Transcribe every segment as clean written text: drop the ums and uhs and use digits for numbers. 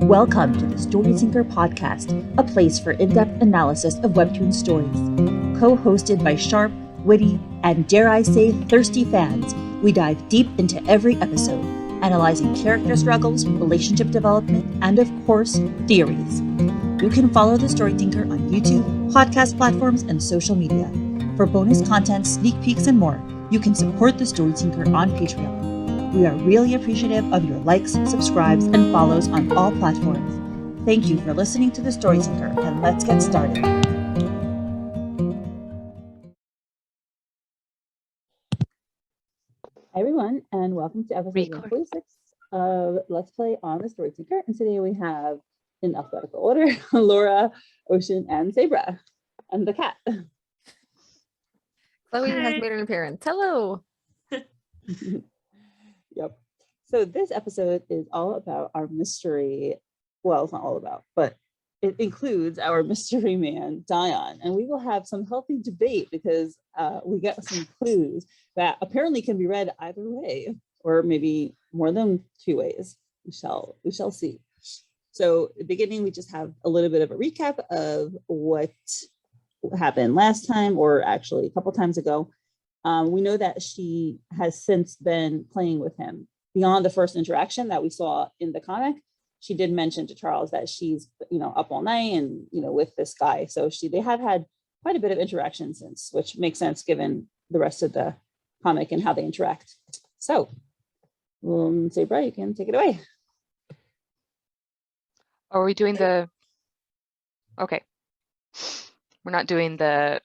Welcome to the Story Tinker podcast, a place for in-depth analysis of webtoon stories. Co-hosted by sharp, witty, and dare I say, thirsty fans, we dive deep into every episode, analyzing character struggles, relationship development, and of course, theories. You can follow the Story Tinker on YouTube, podcast platforms, and social media. For bonus content, sneak peeks, and more, you can support the Story Tinker on Patreon. We are really appreciative of your likes, subscribes, and follows on all platforms. Thank you for listening to the Story Tinker, and let's get started. Hi everyone, and welcome to episode 46 of Let's Play on the Story Tinker. And today we have, in alphabetical order, Laura, Ocean, and Sabra, and the cat. Chloe has made an appearance. Hello. Yep. So this episode is all about our mystery. Well, it's not all about, but it includes our mystery man, Dion. And we will have some healthy debate because we get some clues that apparently can be read either way, or maybe more than two ways. We shall see. So at the beginning, we just have a little bit of a recap of what happened last time, or actually a couple times ago. We know that she has since been playing with him beyond the first interaction that we saw in the comic. She did mention to Charles that she's, up all night and, with this guy. So they have had quite a bit of interaction since, which makes sense given the rest of the comic and how they interact. So, Sabra, you can take it away. Are we doing the, okay. We're not doing the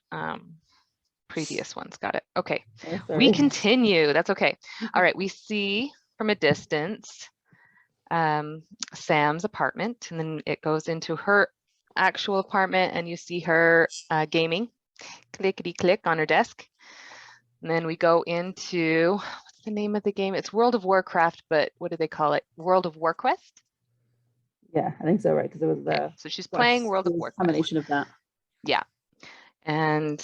previous ones. Got it. Okay. We continue. That's okay. All right. We see from a distance Sam's apartment, and then it goes into her actual apartment, and you see her gaming, clickety click on her desk. And then we go into, what's the name of the game? It's World of Warcraft, but what do they call it? World of Warquest? Yeah, I think so, right? Because it was the so she's playing World of Warquest. Combination of that. Yeah. And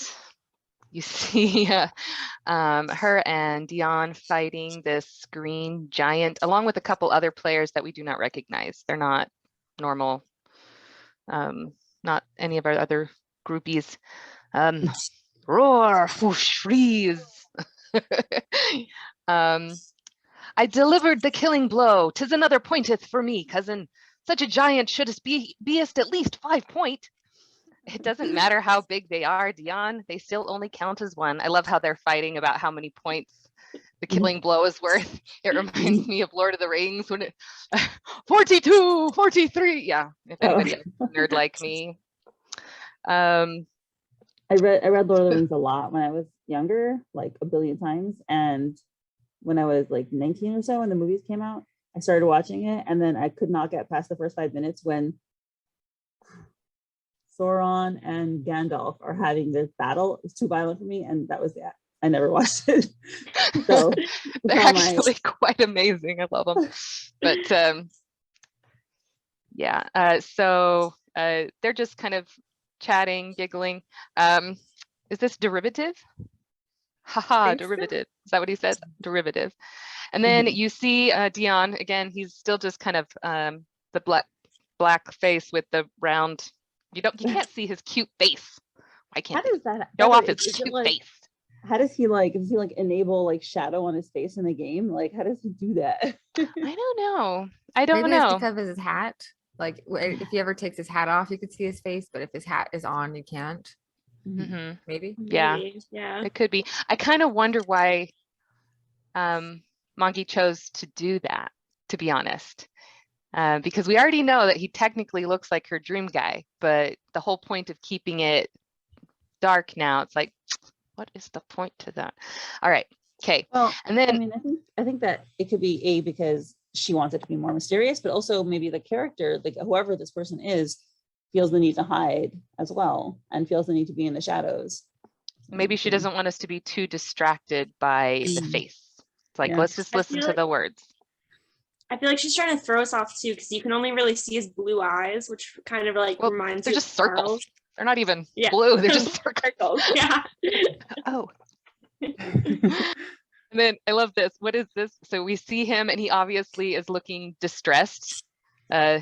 you see her and Dion fighting this green giant, along with a couple other players that we do not recognize. They're not normal, not any of our other groupies. Roar, whoosh, freeze. I delivered the killing blow. 'Tis another pointeth for me, cousin. Such a giant shouldst beest at least 5 point. It doesn't matter how big they are, Dion, they still only count as one. I love how they're fighting about how many points the killing blow is worth. It reminds me of Lord of the Rings when it 42, 43. Yeah, if anybody is a nerd like me. I read Lord of the Rings a lot when I was younger, like a billion times. And when I was like 19 or so, when the movies came out, I started watching it, and then I could not get past the first 5 minutes when Sauron and Gandalf are having this battle. It's too violent for me, and that was that. I never watched it. So they're actually quite amazing. I love them. But yeah, so they're just kind of chatting, giggling. Is this derivative? Haha, derivative. Is that what he said? Derivative. And then you see Dion again. He's still just kind of the black face with the round. You can't see his cute face. Why can't show off his cute face? How does he enable shadow on his face in the game? Like, how does he do that? I don't know. Maybe it's because of his hat. Like, if he ever takes his hat off, you could see his face, but if his hat is on, you can't. Maybe. Yeah. It could be. I kind of wonder why Mongi chose to do that, to be honest. Because we already know that he technically looks like her dream guy, but the whole point of keeping it dark now, it's like, what is the point to that? All right, okay. Well, and then I think that it could be because she wants it to be more mysterious, but also maybe the character, like whoever this person is, feels the need to hide as well, and feels the need to be in the shadows. Maybe she doesn't want us to be too distracted by the face. It's like, let's just listen to the words. I feel like she's trying to throw us off too, because you can only really see his blue eyes, which kind of reminds they're you just of circles. Charles. They're not even blue. They're just circles. Yeah. Oh. And then I love this. What is this? So we see him, and he obviously is looking distressed.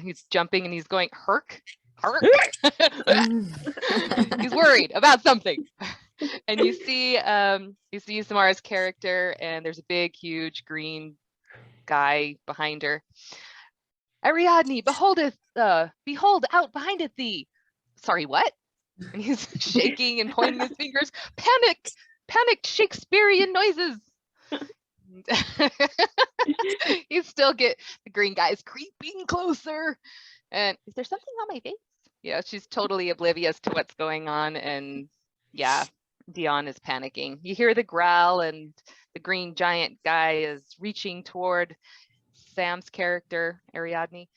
He's jumping and he's going, "Herc, herc." He's worried about something. And you see Samara's character, and there's a big, huge green guy behind her. "Ariadne, behold out behindeth thee." "Sorry, what?" And he's shaking and pointing his fingers. Panicked Shakespearean noises. You still get the green guys creeping closer. And is there something on my face? Yeah, she's totally oblivious to what's going on. And yeah, Dion is panicking. You hear the growl, and the green giant guy is reaching toward Sam's character, Ariadne.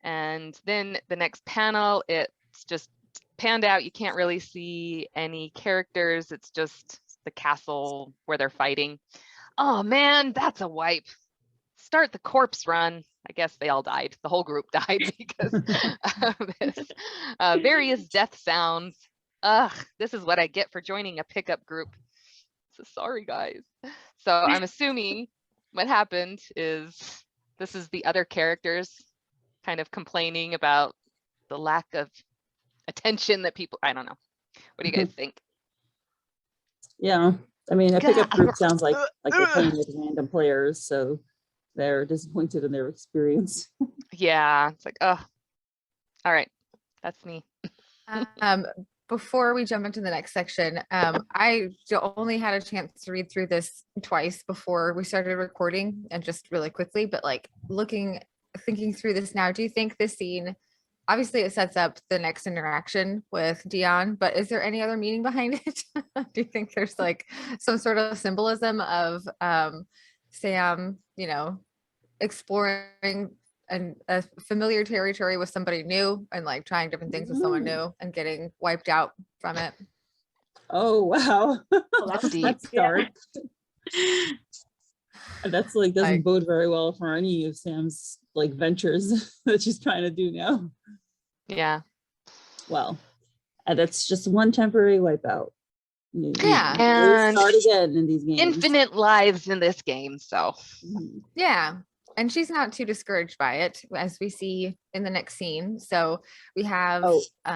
And then the next panel, it's just panned out. You can't really see any characters. It's just the castle where they're fighting. "Oh man, that's a wipe. Start the corpse run." I guess they all died. The whole group died because of this. Various death sounds. Ugh, this is what I get for joining a pickup group. So sorry, guys. So I'm assuming what happened is this is the other characters kind of complaining about the lack of attention that people, I don't know. What do you guys think? Yeah, I mean, a pickup group sounds like they're playing with random players, so they're disappointed in their experience. Yeah, it's like, oh, all right, that's me. Before we jump into the next section, I only had a chance to read through this twice before we started recording, and just really quickly, but like thinking through this now, do you think this scene, obviously it sets up the next interaction with Dion, but is there any other meaning behind it? Do you think there's like some sort of symbolism of Sam, exploring a familiar territory with somebody new, and like trying different things with someone new and getting wiped out from it? Oh wow. Well, That's deep. That's dark. And that's like doesn't bode very well for any of Sam's like ventures that she's trying to do now. Yeah. Well, and that's just one temporary wipeout. Yeah, and start again in these games. Infinite lives in this game, so. Yeah. And she's not too discouraged by it, as we see in the next scene. So we have.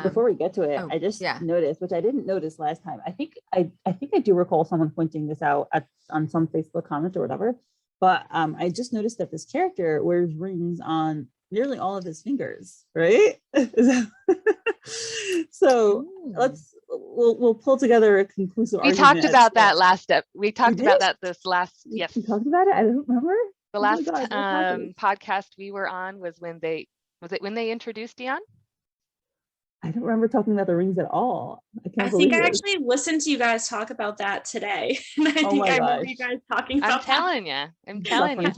Before we get to it, I just noticed, which I didn't notice last time. I think I do recall someone pointing this out on some Facebook comment or whatever. But I just noticed that this character wears rings on nearly all of his fingers, right? So we'll pull together a conclusive. We talked about that last step. We talked about that this last. Yes. We talked about it. I don't remember. The last podcast we were on was when they introduced Dion? I don't remember talking about the rings at all. I think I actually listened to you guys talk about that today. And I think I remember you guys talking about I'm telling you.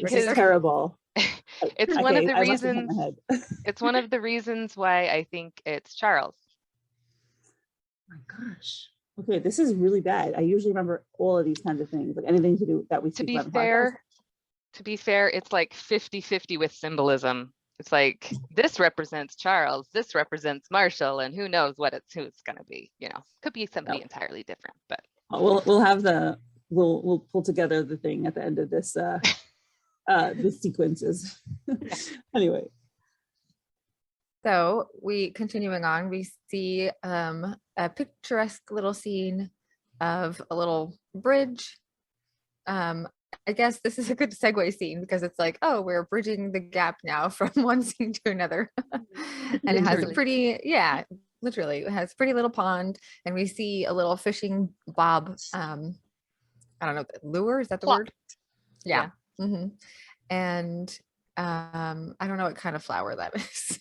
This is terrible. It's one of the reasons. It's one of the reasons why I think it's Charles. Oh my gosh. Okay, this is really bad. I usually remember all of these kinds of things, like anything to do that we speak about. To be fair, it's like 50-50 with symbolism. It's like this represents Charles, this represents Marshall, and who knows who it's gonna be. Could be somebody entirely different. But we'll have we'll pull together the thing at the end of this the sequences. Anyway. So continuing on, we see a picturesque little scene of a little bridge. I guess this is a good segue scene because it's like, oh, we're bridging the gap now from one scene to another. And it has a pretty, literally, it has a pretty little pond, and we see a little fishing bob. I don't know, lure, is that the word? Yeah. Mm-hmm. And I don't know what kind of flower that is.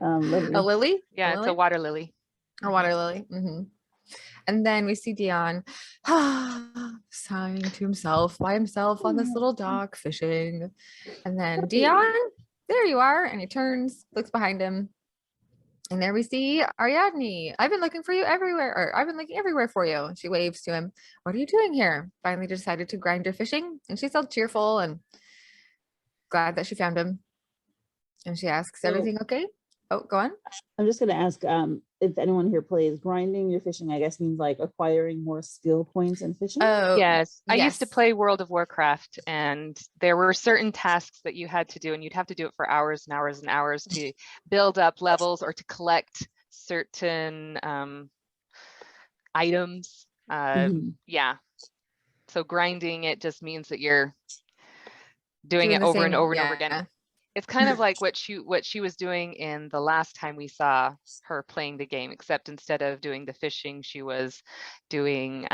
A lily? Yeah, it's a water lily. A water lily. Mm-hmm. And then we see Dion sighing to himself by himself on this little dock fishing. And then Dion, there you are. And he turns, looks behind him. And there we see Ariadne. I've been looking for you everywhere, or I've been looking everywhere for you. She waves to him. What are you doing here? Finally decided to grind your fishing. And she's all cheerful and glad that she found him. And she asks, everything okay? Oh, go on. I'm just going to ask, if anyone here plays, grinding your fishing, I guess, means like acquiring more skill points in fishing. Oh, Yes, I used to yes. play World of Warcraft, and there were certain tasks that you had to do, and you'd have to do it for hours and hours and hours to build up levels or to collect certain items. Yeah, so grinding, it just means that you're doing it the over and same- over and yeah. over again. It's kind of like what she was doing in the last time we saw her playing the game, except instead of doing the fishing, she was doing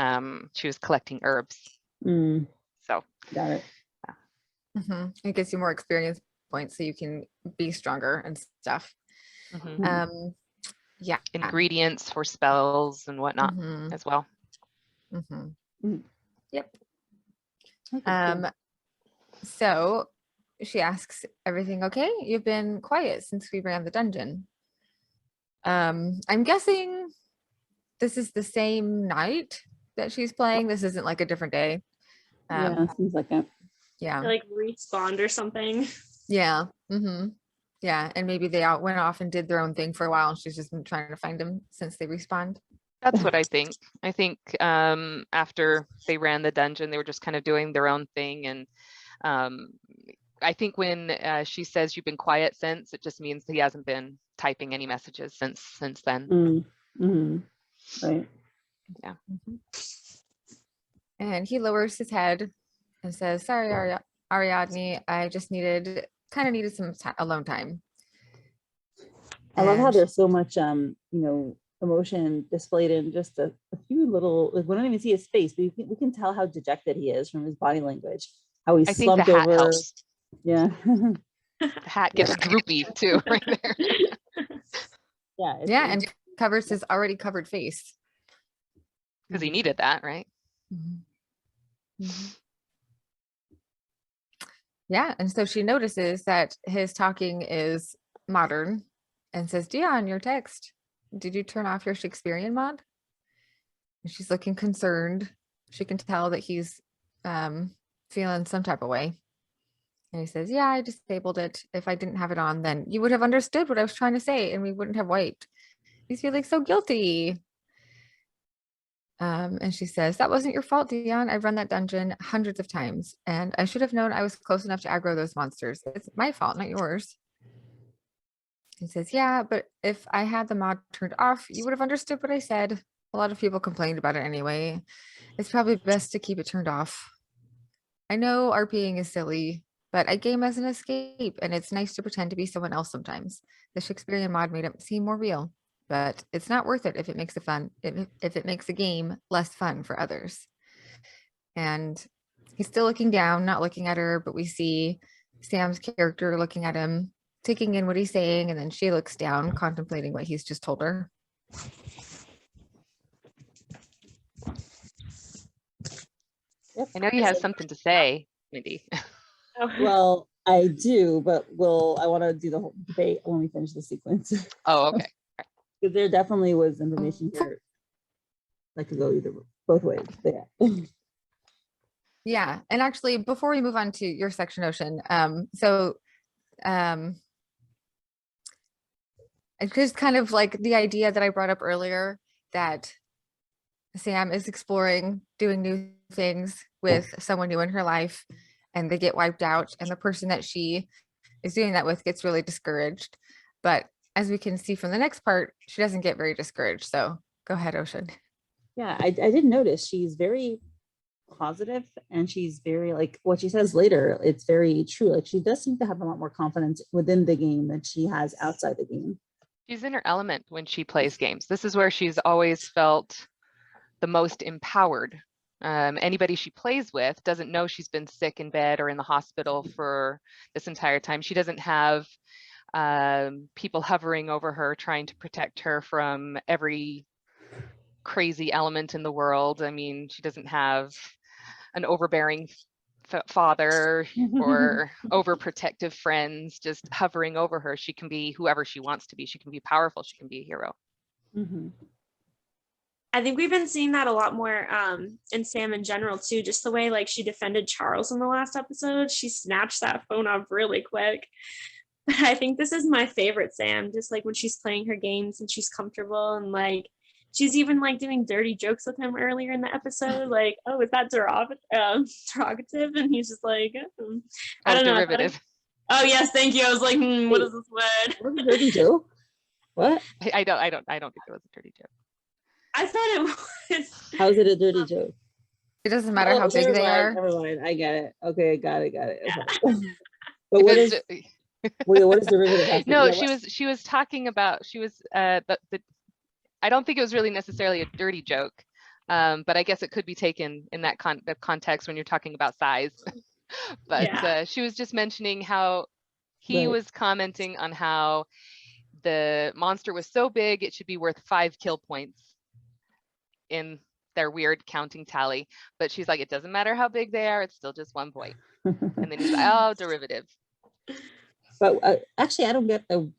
she was collecting herbs. So Got it. It gives you more experience points so you can be stronger and stuff. Yeah. Ingredients for spells and whatnot as well. Yep. Okay, cool. So she asks, everything okay? You've been quiet since we ran the dungeon. I'm guessing this is the same night that she's playing. This isn't like a different day. Yeah, seems like it. Yeah. They, like respawned or something. Yeah. Yeah. And maybe they went off and did their own thing for a while, and she's just been trying to find them since they respawned. That's what I think. I think after they ran the dungeon, they were just kind of doing their own thing. And I think when she says you've been quiet since, it just means he hasn't been typing any messages since then. Right. Yeah. And he lowers his head and says, sorry, Ariadne, I just needed some alone time. I love how And- there's so much emotion displayed in just a few little, like, we don't even see his face, but we can tell how dejected he is from his body language, how he's I think the slumped hat over. helps. Yeah. The hat gets droopy too, right there. Yeah, and covers his already covered face. Because he needed that, right? Yeah, and so she notices that his talking is modern and says, Dion, your text. Did you turn off your Shakespearean mod? And she's looking concerned. She can tell that he's feeling some type of way. And he says, yeah, I disabled it. If I didn't have it on, then you would have understood what I was trying to say and we wouldn't have wiped. He's feeling so guilty. And she says, that wasn't your fault, Dion. I've run that dungeon hundreds of times and I should have known I was close enough to aggro those monsters. It's my fault, not yours. He says, yeah, but if I had the mod turned off, you would have understood what I said. A lot of people complained about it anyway. It's probably best to keep it turned off. I know RPing is silly, but I game as an escape and it's nice to pretend to be someone else sometimes. The Shakespearean mod made it seem more real, but it's not worth it if it makes if it makes the game less fun for others. And he's still looking down, not looking at her, but we see Sam's character looking at him, taking in what he's saying, and then she looks down, contemplating what he's just told her. Yep. I know you have something to say, Mindy. Well, I do, but I want to do the whole debate when we finish the sequence. Oh, okay. Because there definitely was information here that could go both ways. Yeah. Yeah, and actually, before we move on to your section, Ocean, it's just kind of like the idea that I brought up earlier that Sam is exploring, doing new things with someone new in her life, and they get wiped out, and the person that she is doing that with gets really discouraged. But as we can see from the next part, she doesn't get very discouraged. So go ahead, Ocean. Yeah, I did notice she's very positive and she's very, like what she says later, it's very true. Like she does seem to have a lot more confidence within the game than she has outside the game. She's in her element when she plays games. This is where she's always felt the most empowered. Anybody she plays with doesn't know she's been sick in bed or in the hospital for this entire time. She doesn't have people hovering over her trying to protect her from every crazy element in the world. I mean, she doesn't have an overbearing father or overprotective friends just hovering over her. She can be whoever she wants to be. She can be powerful. She can be a hero. I think we've been seeing that a lot more in Sam in general too, just the way like she defended Charles in the last episode. She snatched that phone up really quick. I think this is my favorite Sam, just like when she's playing her games and she's comfortable and like she's even like doing dirty jokes with him earlier in the episode, like, oh, is that derogative? And he's just like, I don't know. Derivative. Oh yes, thank you. I was like, what is this word? What's a dirty joke? What? I don't think it was a dirty joke. I thought it was. How is it a dirty joke? It doesn't matter how big they are. Never mind. I get it. Okay, got it. Yeah. But what is what is derivative? Have to No, be? she was talking about I don't think it was really necessarily a dirty joke, but I guess it could be taken in that context when you're talking about size. But she was just mentioning how he was commenting on how the monster was so big it should be worth 5 kill points in their weird counting tally. But she's like, it doesn't matter how big they are, it's still just 1 point. And then he's like, oh, derivative. But actually, I don't get the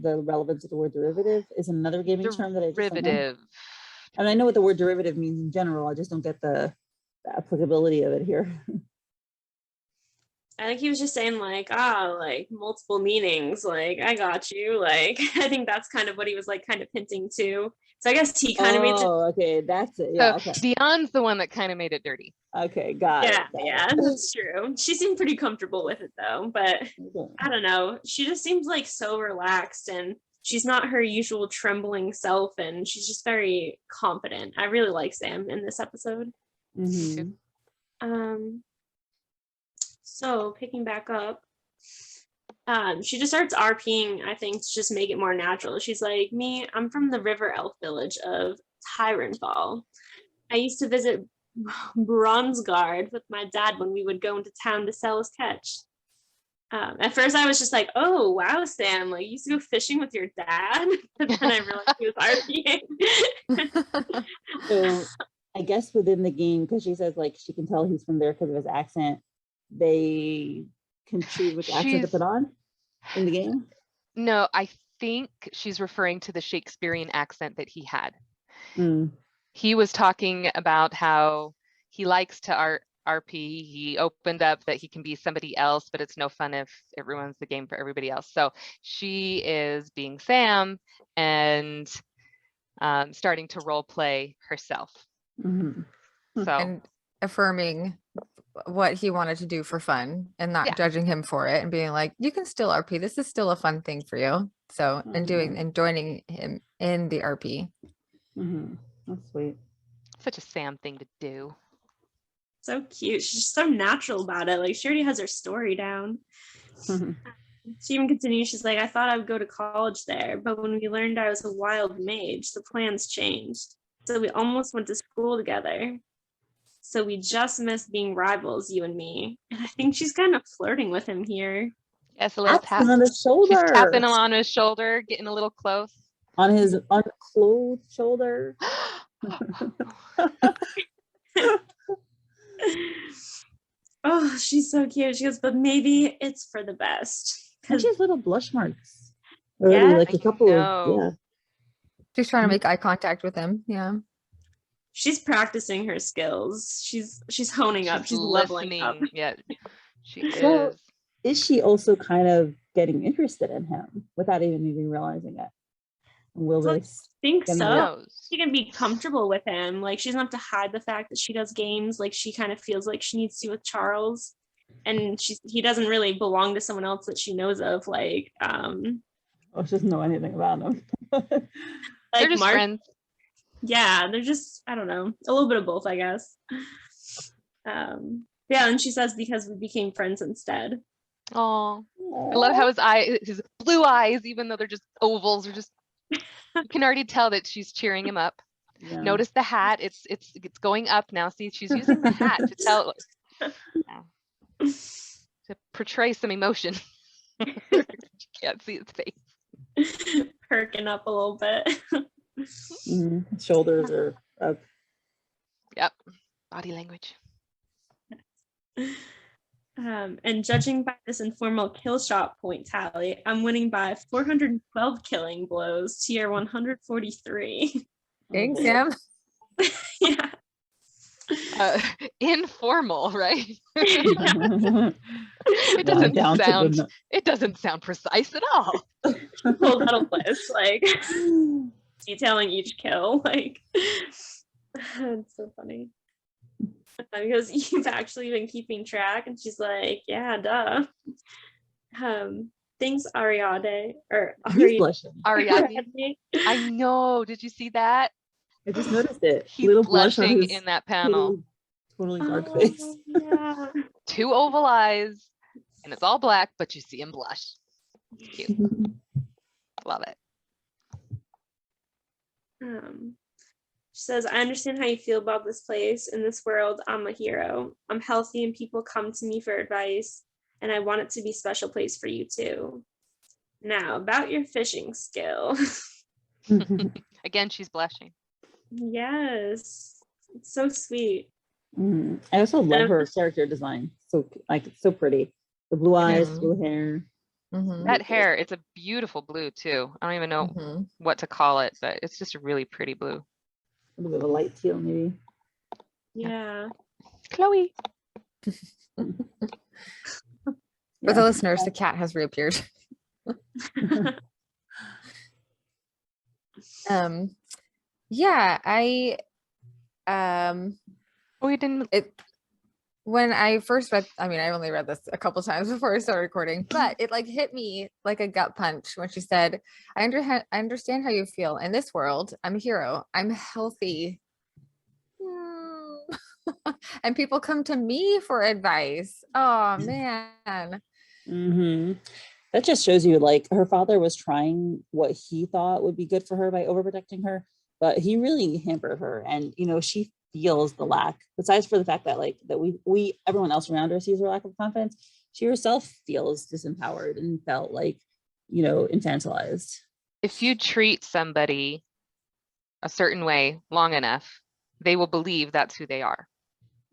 relevance of the word derivative. Is another gaming term that I just don't know. Derivative. And I know what the word derivative means in general. I just don't get the applicability of it here. I think he was just saying like, like multiple meanings. Like, I got you. Like, I think that's kind of what he was like kind of hinting to. So I guess he kind of made it. Oh, okay, that's it. Yeah, So okay. Dion's the one that kind of made it dirty. Okay, got it. Yeah, that's true. She seemed pretty comfortable with it though, but I don't know. She just seems like so relaxed and she's not her usual trembling self and she's just very confident. I really like Sam in this episode. Mm-hmm. So picking back up, she just starts RPing, I think, to just make it more natural. She's like, I'm from the river elf village of 𝗵𝗏𝗄. I used to visit Bronzeguard with my dad when we would go into town to sell his catch. At first I was just like, oh wow, Sam, like you used to go fishing with your dad. But then I realized he was RPing. So I guess within the game, because she says like she can tell he's from there because of his accent, they can choose which accent to put on in the game. No, I think she's referring to the Shakespearean accent that he had. He was talking about how he likes to RP. He opened up that he can be somebody else, but it's no fun if it ruins the game for everybody else. So she is being Sam and starting to role play herself. So and affirming what he wanted to do for fun and not judging him for it and being like, you can still RP. This is still a fun thing for you. So and joining him in the RP. That's sweet. Such a Sam thing to do. So cute. She's just so natural about it. Like she already has her story down. She even continues, she's like, I thought I would go to college there, but when we learned I was a wild mage, the plans changed. So we almost went to school together. So we just missed being rivals, you and me. And I think she's kind of flirting with him here. Yes, a little tap on his shoulder. She's tapping him on his shoulder, getting a little close. On his unclothed shoulder. Oh, she's so cute. She goes, but maybe it's for the best. And she has little blush marks. Yeah, like a couple of, She's trying to make eye contact with him. Yeah. She's practicing her skills. She's honing up. She's leveling up. Yeah, she So, is. Is she also kind of getting interested in him without even realizing it? Will this? I think Who so. knows? She can be comfortable with him. Like she doesn't have to hide the fact that she does games. Like she kind of feels like she needs to with Charles, and he doesn't really belong to someone else that she knows of. Like she doesn't know anything about him. They're just friends. Yeah, they're just, I don't know, a little bit of both, I guess. Yeah, and she says because we became friends instead. Oh, I love how his blue eyes, even though they're just ovals, are just. You can already tell that she's cheering him up. Yeah. Notice the hat; it's going up now. See, she's using the hat to tell, to portray some emotion. You can't see his face. Perking up a little bit. Shoulders are up. Yep, body language. And judging by this informal kill shot point tally, I'm winning by 412 killing blows, tier 143. Thanks, Sam. Yeah. Informal, right? Yeah, It doesn't sound precise at all. Pulled out a list, like detailing each kill. Like, it's so funny. Because you've actually been keeping track, and she's like, yeah, duh. Thanks, Ariade, or He's blushing. Ariadne. I know. Did you see that? I just noticed it. He's Little blush on blushing his in that panel. totally dark face. Yeah. 2 oval eyes, and it's all black, but you see him blush. Cute. Love it. She says, I understand how you feel about this place. In this world, I'm a hero. I'm healthy and people come to me for advice, and I want it to be a special place for you too. Now, about your fishing skill. Again, she's blushing. Yes, it's so sweet. I also love her character design. So so pretty. The blue eyes, blue hair. That hair, it's a beautiful blue too. I don't even know what to call it, but it's just a really pretty blue. A little bit of a light teal, maybe. Yeah. Chloe. For the listeners, the cat has reappeared. Yeah, We didn't. When I first read, I mean, I only read this a couple times before I started recording, but it like hit me like a gut punch when she said, I understand how you feel. In this world, I'm a hero. I'm healthy. And people come to me for advice. Oh, man. That just shows you, like, her father was trying what he thought would be good for her by overprotecting her, but he really hampered her. And, you know, she feels the lack, besides for the fact that like that we everyone else around her sees her lack of confidence, she herself feels disempowered and felt like, you know, infantilized. If you treat somebody a certain way long enough, they will believe that's who they are,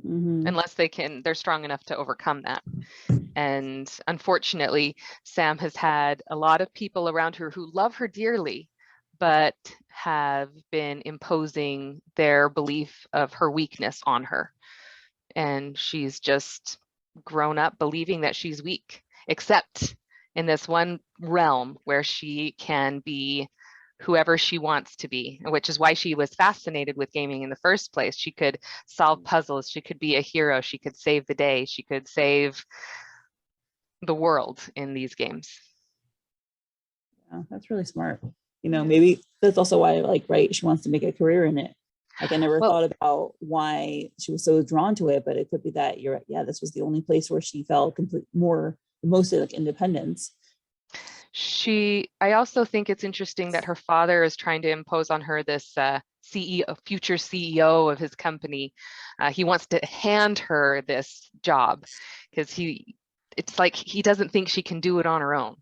unless they're strong enough to overcome that. And unfortunately, Sam has had a lot of people around her who love her dearly, but have been imposing their belief of her weakness on her. And she's just grown up believing that she's weak, except in this one realm where she can be whoever she wants to be, which is why she was fascinated with gaming in the first place. She could solve puzzles, she could be a hero, she could save the day, she could save the world in these games. Yeah, that's really smart. You know, maybe that's also why, like, right, she wants to make a career in it. Like, I never thought about why she was so drawn to it, but it could be that this was the only place where she felt mostly like independence. I also think it's interesting that her father is trying to impose on her this future CEO of his company. He wants to hand her this job because it's like he doesn't think she can do it on her own.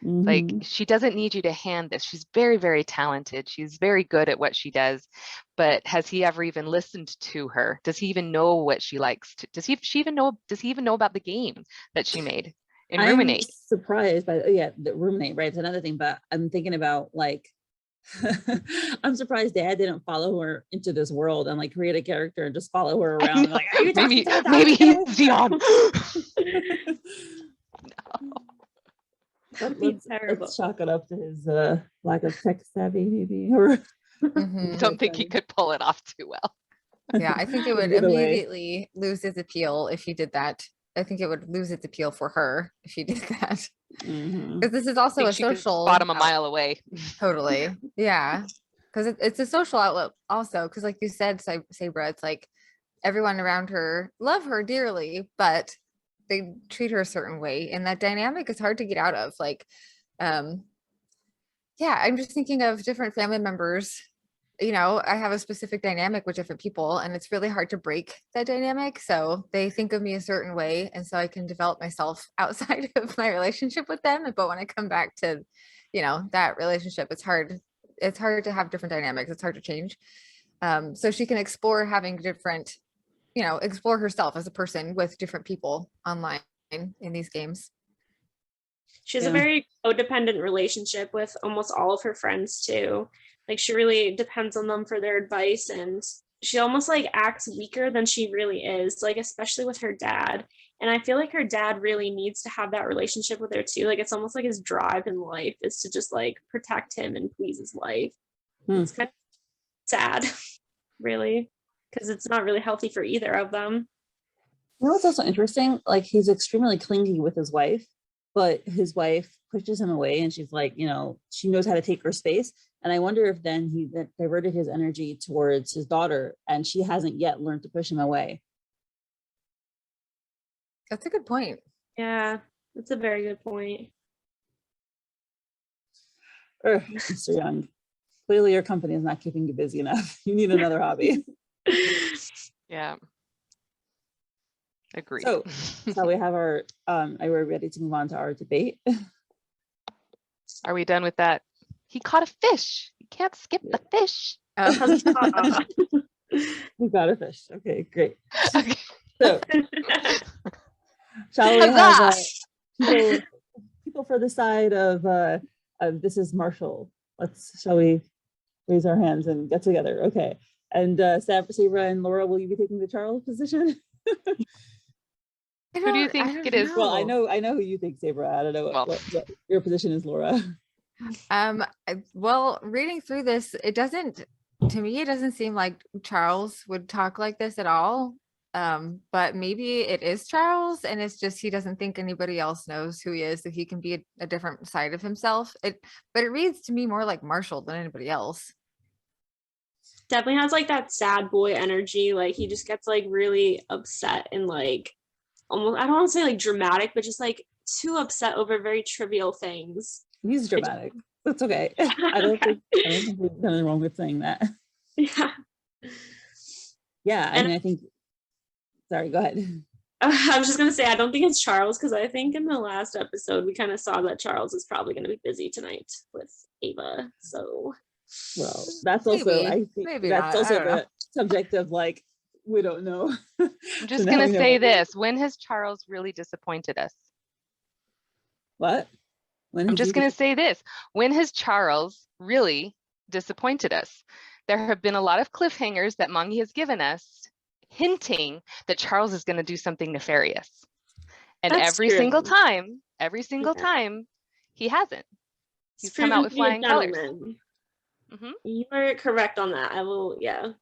Like, she doesn't need you to hand this. She's very, very talented. She's very good at what she does. But has he ever even listened to her? Does he even know what she likes? Does he even know about the game that she made in Ruminate? I'm surprised by the Ruminate, right? It's another thing, but I'm thinking about, like, I'm surprised Dad didn't follow her into this world and like create a character and just follow her around. Like, are you maybe he's Dion. Let's chalk it up to his lack of tech savvy, maybe. Or I don't think he could pull it off too well. Yeah, I think it would immediately lose its appeal if he did that. I think it would lose its appeal for her if he did that. Because this is also a social bottom a mile away. Totally. Yeah. Because it's a social outlet also. Because like you said, Sabra, it's like everyone around her love her dearly, but they treat her a certain way, and that dynamic is hard to get out of. Like, I'm just thinking of different family members. You know, I have a specific dynamic with different people, and it's really hard to break that dynamic. So they think of me a certain way, and so I can develop myself outside of my relationship with them. But when I come back to, you know, that relationship, it's hard to have different dynamics. It's hard to change. So she can explore having different, you know, explore herself as a person with different people online in these games. She has a very codependent relationship with almost all of her friends too. Like, she really depends on them for their advice, and she almost like acts weaker than she really is, like especially with her dad. And I feel like her dad really needs to have that relationship with her too. Like it's almost like his drive in life is to just like protect him and please his wife. It's kind of sad, really, because it's not really healthy for either of them. You know what's also interesting? Like he's extremely clingy with his wife, but his wife pushes him away and she's like, you know, she knows how to take her space. And I wonder if then he diverted his energy towards his daughter and she hasn't yet learned to push him away. That's a good point. Yeah, that's a very good point. Mr. Young, clearly your company is not keeping you busy enough. You need another hobby. Yeah. Agreed. So we have our, are we ready to move on to our debate? Are we done with that? He caught a fish. You can't skip the fish. We got a fish. Okay, great. Okay. So shall we have people for the side of this is Marshall. Shall we raise our hands and get together? Okay. And Sabra and Laura, will you be taking the Charles position? Who do you think it is? Well, I know who you think, Sabra. I don't know what your position is, Laura. Well, reading through this, to me, it doesn't seem like Charles would talk like this at all. But maybe it is Charles, and it's just he doesn't think anybody else knows who he is, so he can be a different side of himself. But it reads to me more like Marshall than anybody else. Definitely has like that sad boy energy. Like he just gets like really upset and like almost, I don't want to say like dramatic, but just like too upset over very trivial things. He's dramatic. That's okay. I don't think there's nothing wrong with saying that. Yeah. Yeah, I mean, I think. Sorry, go ahead. I was just gonna say I don't think it's Charles, because I think in the last episode we kind of saw that Charles is probably going to be busy tonight with Ava. So. Well, that's also I think that's also the subject of like we don't know. I'm just gonna say this: when has Charles really disappointed us? What? I'm just gonna say this: when has Charles really disappointed us? There have been a lot of cliffhangers that Mangi has given us, hinting that Charles is going to do something nefarious, and every single time, he hasn't. He's come out with flying colors. You are correct on that. I will, yeah.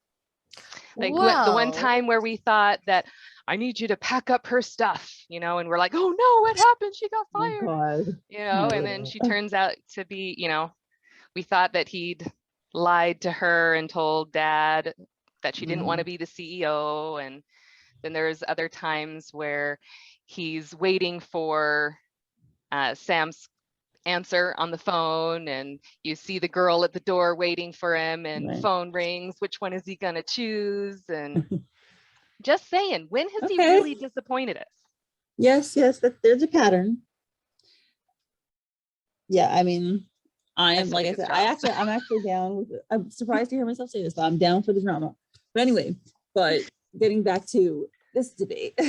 Like the one time where we thought that I need you to pack up her stuff, you know, and we're like, oh no, what happened? She got fired. Oh God. You know, and then she turns out to be, you know, we thought that he'd lied to her and told dad that she didn't want to be the CEO. And then there's other times where he's waiting for Sam's answer on the phone, and you see the girl at the door waiting for him, and phone rings. Which one is he gonna choose? And just saying, when has he really disappointed us? Yes, there's a pattern. Yeah, I mean, I'm like I said, I'm actually down with it. I'm surprised to hear myself say this, but I'm down for the drama. But anyway, getting back to this debate.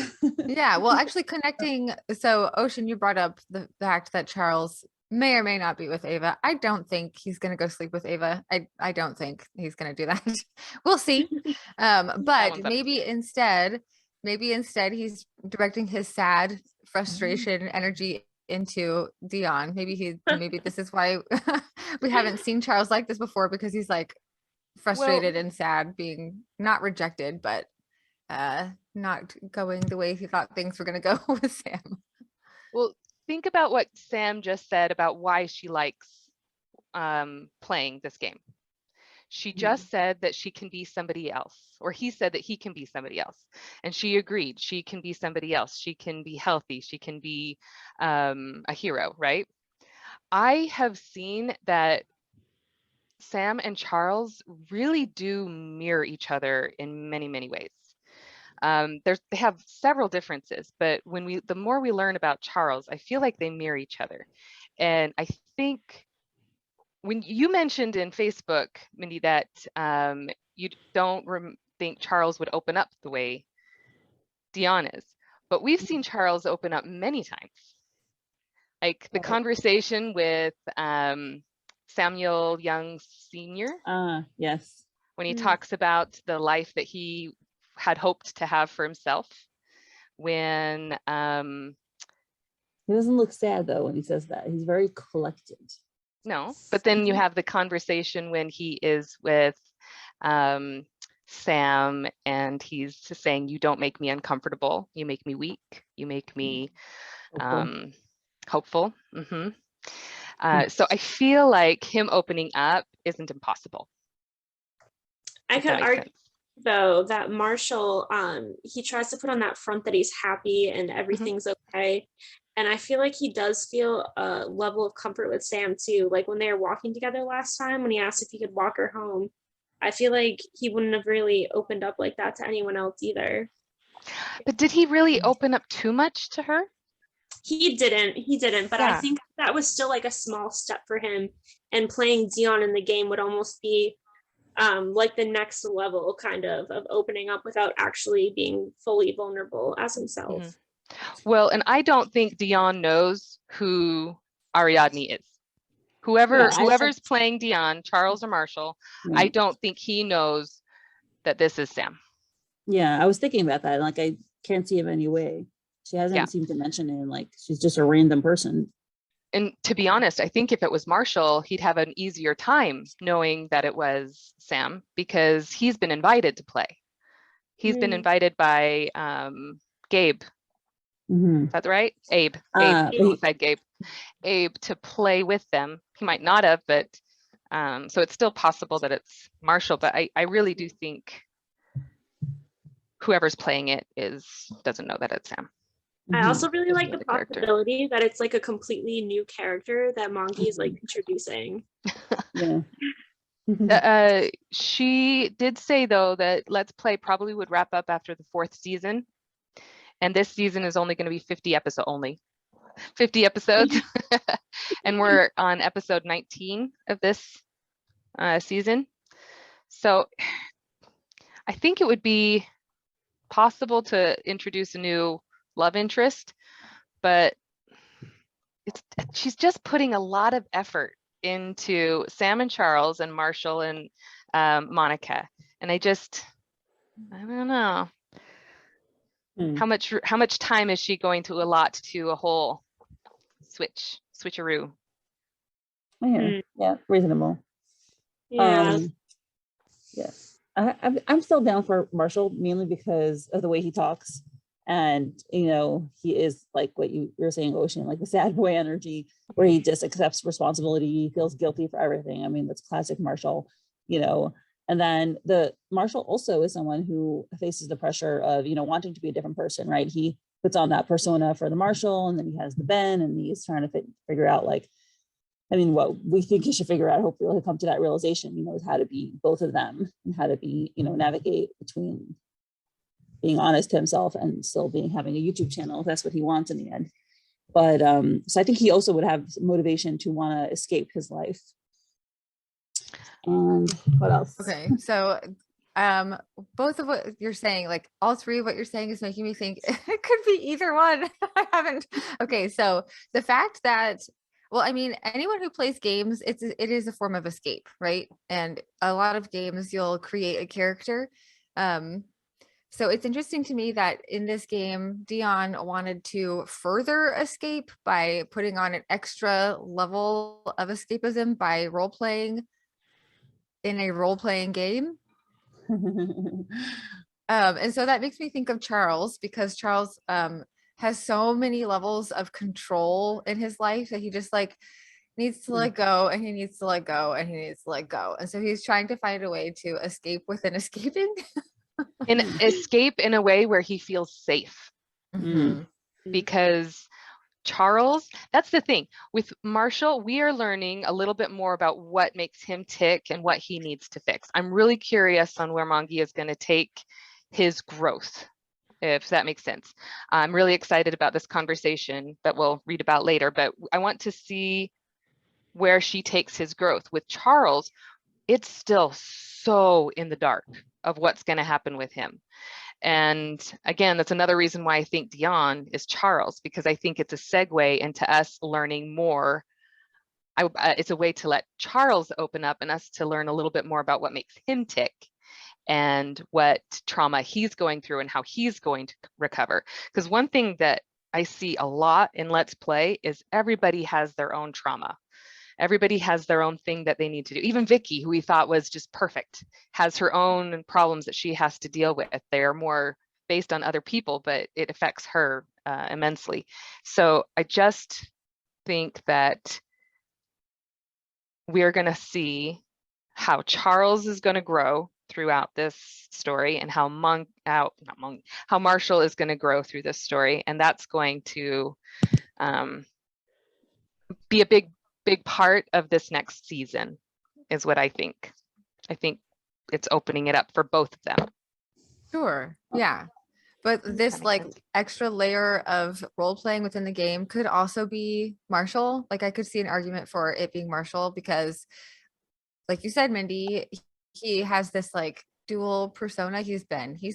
Yeah, well, actually connecting. So Ocean, you brought up the fact that Charles may or may not be with Ava. I don't think he's going to go sleep with Ava. I don't think he's going to do that. We'll see. But maybe instead he's directing his sad frustration energy into Dion. Maybe this is why we haven't seen Charles like this before, because he's like frustrated and sad, being not rejected, but not going the way he thought things were going to go with Sam. Well, think about what Sam just said about why she likes playing this game. She just said that she can be somebody else, or he said that he can be somebody else. And she agreed, she can be somebody else. She can be healthy. She can be a hero, right? I have seen that Sam and Charles really do mirror each other in many, many ways. They have several differences, but the more we learn about Charles, I feel like they mirror each other. And I think when you mentioned in Facebook, Mindy, that you don't think Charles would open up the way Dion is, but we've seen Charles open up many times. Like the conversation with Samuel Young Sr. Yes. when he talks about the life that he had hoped to have for himself. When He doesn't look sad though when he says that. He's very collected. no, but then you have the conversation when he is with Sam, and he's saying, you don't make me uncomfortable, you make me weak, you make me hopeful. So I feel like him opening up isn't impossible. I could argue though that Marshall, he tries to put on that front that he's happy and everything's okay, and I feel like he does feel a level of comfort with Sam too. Like when they were walking together last time, when he asked if he could walk her home, I feel like he wouldn't have really opened up like that to anyone else either. But did he really open up too much to her? He didn't, but I think that was still like a small step for him, and playing Dion in the game would almost be like the next level kind of opening up without actually being fully vulnerable as himself. Well, and I don't think Dion knows who Ariadne is. Whoever's playing Dion, Charles or Marshall, I don't think he knows that this is Sam. Yeah, I was thinking about that. Like, I can't see him any way. She hasn't seemed to mention it. Like, she's just a random person. And to be honest, I think if it was Marshall, he'd have an easier time knowing that it was Sam, because he's been invited to play. He's been invited by Gabe. Is that right? Abe. Abe to play with them. He might not have, but so it's still possible that it's Marshall. But I really do think whoever's playing it doesn't know that it's Sam. I also really like the possibility that it's like a completely new character that Mongi is like introducing. She did say though that Let's Play probably would wrap up after the 4th season, and this season is only going to be 50 episodes, and we're on episode 19 of this season. So I think it would be possible to introduce a new love interest, but she's just putting a lot of effort into Sam and Charles and Marshall and Monica, and I don't know how much time is she going to allot to a whole switcheroo. Yeah, reasonable. I'm still down for Marshall, mainly because of the way he talks. And, you know, he is like what you were saying, Ocean, like the sad boy energy, where he just accepts responsibility, he feels guilty for everything. I mean, that's classic Marshall, you know. And then the Marshall also is someone who faces the pressure of, you know, wanting to be a different person, right? He puts on that persona for the Marshall, and then he has the Ben, and he's trying to figure out, like, I mean, what we think he should figure out, hopefully he'll come to that realization, he knows how to be both of them and how to be, you know, navigate between being honest to himself and still having a YouTube channel, if that's what he wants in the end. But so I think he also would have motivation to want to escape his life. And what else? Okay, so both of what you're saying, like all three of what you're saying is making me think it could be either one. I haven't. Okay, so the fact that, well, I mean, anyone who plays games, it is a form of escape, right? And a lot of games you'll create a character. So it's interesting to me that in this game, Dion wanted to further escape by putting on an extra level of escapism by role-playing in a role-playing game. And so that makes me think of Charles, because Charles has so many levels of control in his life that he just like needs to let go, and he needs to let go, and he needs to let go. And so he's trying to find a way to escape within escaping. And escape in a way where he feels safe. Because Charles, that's the thing with Marshall, we are learning a little bit more about what makes him tick and what he needs to fix. I'm really curious on where Mongi is going to take his growth, if that makes sense. I'm really excited about this conversation that we'll read about later, but I want to see where she takes his growth. With Charles, it's still so in the dark of what's going to happen with him. And again, that's another reason why I think Dion is Charles, because I think it's a segue into us learning more it's a way to let Charles open up and us to learn a little bit more about what makes him tick and what trauma he's going through and how he's going to recover. Because one thing that I see a lot in Let's Play is everybody has their own trauma. Everybody has their own thing that they need to do. Even Vicky, who we thought was just perfect, has her own problems that she has to deal with. They're more based on other people, but it affects her immensely. So I just think that we're going to see how Charles is going to grow throughout this story and how Marshall is going to grow through this story. And that's going to be a big part of this next season is what I think. I think it's opening it up for both of them. Sure. Yeah. But this like sense. extra layer of role playing within the game could also be Marshall. Like I could see an argument for it being Marshall because like you said, Mindy, he has this like dual persona. He's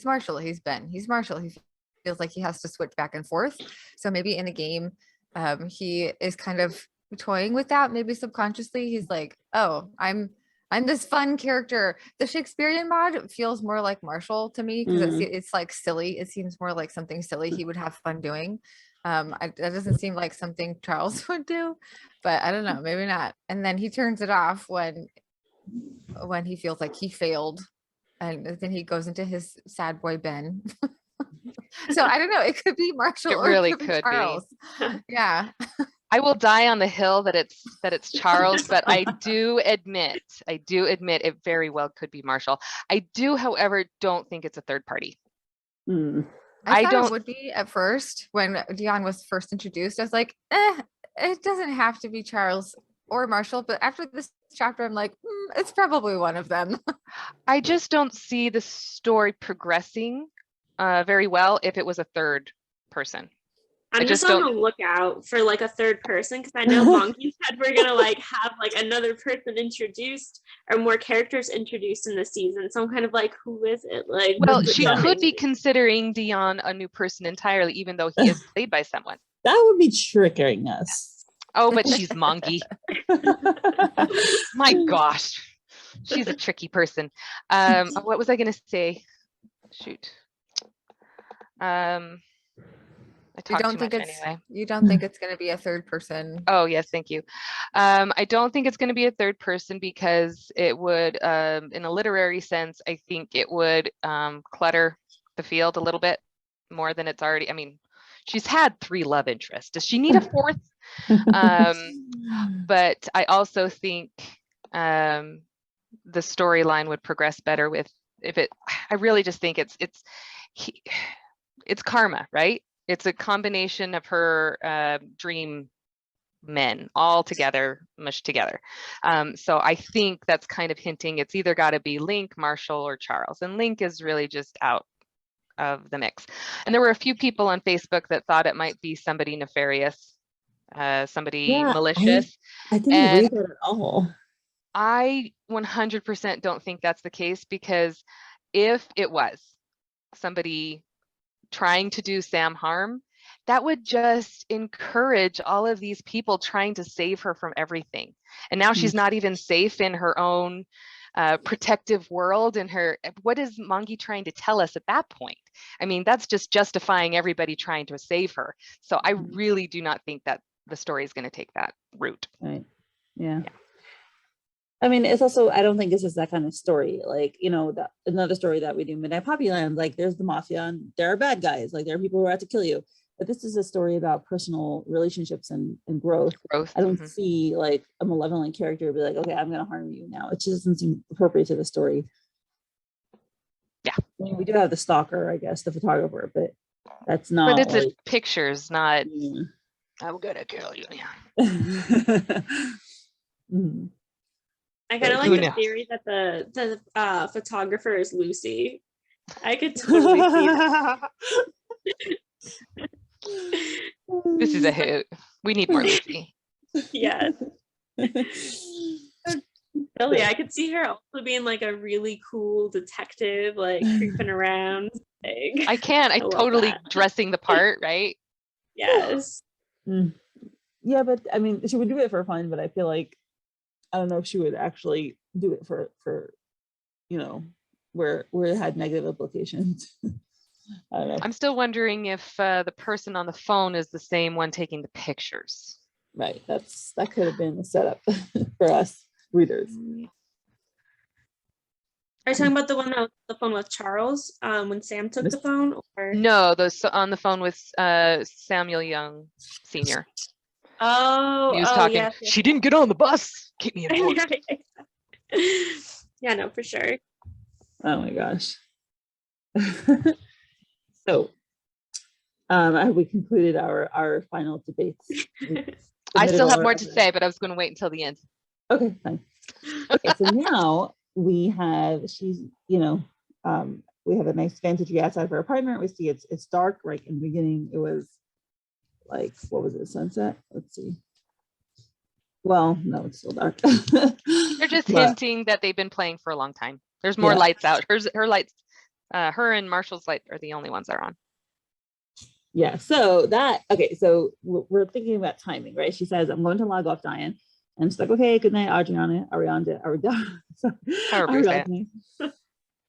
Marshall, he's Marshall. He feels like he has to switch back and forth. So maybe in the game, he is kind of toying with that. Maybe subconsciously he's like, oh, I'm this fun character. The Shakespearean mod feels more like Marshall to me because it's like silly. It seems more like something silly he would have fun doing. That doesn't seem like something Charles would do, but I don't know, maybe not. And then he turns it off when he feels like he failed, and then he goes into his sad boy Ben. So I don't know. It could be Marshall. It or really it could be could be. Charles. Yeah. I will die on the hill that it's Charles, but I do admit it very well could be Marshall. I do, however, don't think it's a third party. I thought it would be at first when Dion was first introduced. I was like, it doesn't have to be Charles or Marshall. But after this chapter, I'm like, it's probably one of them. I just don't see the story progressing very well if it was a third person. I'm just on the lookout for like a third person because I know Monkey said we're gonna like have like another person introduced or more characters introduced in the season. So I'm kind of like, who is it? Like, well, she could be considering Dion a new person entirely, even though he is played by someone. That would be tricking us. Oh, but she's Monkey. My gosh, she's a tricky person. What was I gonna say? Shoot. You don't think it's going to be a third person? Oh yes, thank you. I don't think it's going to be a third person because it would, in a literary sense, I think it would clutter the field a little bit more than it's already. I mean, she's had 3 love interests. Does she need a 4th? But I also think the storyline would progress better I really just think it's karma, right? It's a combination of her dream men all together, mushed together. So I think that's kind of hinting it's either got to be Link, Marshall, or Charles. And Link is really just out of the mix. And there were a few people on Facebook that thought it might be somebody nefarious, somebody malicious. I didn't read that at all. I 100% don't think that's the case, because if it was somebody trying to do Sam harm, that would just encourage all of these people trying to save her from everything. And now she's not even safe in her own protective world. And what is Mongi trying to tell us at that point? I mean, that's just justifying everybody trying to save her. So I really do not think that the story is going to take that route. Right. Yeah. I mean, it's also, I don't think it's just that kind of story. Like, another story that we do, Midnight Poppy Land, like there's the mafia and there are bad guys, like there are people who are out to kill you. But this is a story about personal relationships and growth. I don't see like a malevolent character be like, okay, I'm going to harm you now. It just doesn't seem appropriate to the story. Yeah. I mean, we do have the stalker, I guess, the photographer, but that's not. But it's pictures, not, I'm going to kill you. Yeah. I kind of like the theory that the photographer is Lucy. I could totally see that. This is a hit. We need more Lucy. Yes. Really, I could see her also being like a really cool detective, like creeping around. I totally dressing the part, right? Yes. Yeah, but I mean, she would do it for fun, but I feel like I don't know if she would actually do it for you know, where it had negative implications. I don't know. I'm still wondering if the person on the phone is the same one taking the pictures. Right. That could have been a setup for us readers. Are you talking about the one that was on the phone with Charles when Sam took the phone? Or No, those on the phone with Samuel Young Sr. Oh, He was talking. yes, She didn't get on the bus. Keep me informed. Yeah, no, for sure. Oh my gosh. So have we concluded our final debates? I still have more to say, but I was going to wait until the end. Okay, fine. Okay, so now we have we have a nice vantage view outside of her apartment. We see it's dark. Right in the beginning, it was like, what was it, sunset? Let's see. Well, no, it's still dark. They're just hinting that they've been playing for a long time. There's more lights out. Her lights, her and Marshall's light are the only ones that are on. Yeah, so so we're thinking about timing, right? She says, I'm going to log off, Dion. And she's like, okay, good night, Ariana.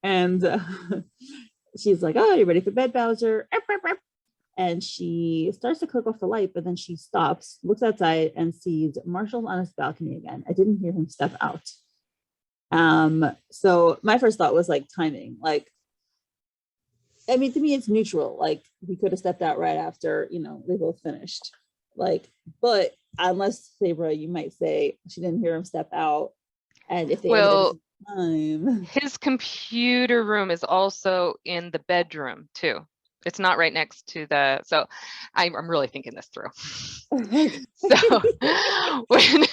And she's like, oh, you ready for bed, Bowser? And she starts to click off the light, but then she stops, looks outside, and sees Marshall on his balcony again. I didn't hear him step out. So my first thought was like timing. Like, I mean, to me, it's neutral. Like, he could have stepped out right after, they both finished. Like, but unless, Sabra, you might say she didn't hear him step out. And if they time. His computer room is also in the bedroom too. It's not right next to the, so I'm really thinking this through. So when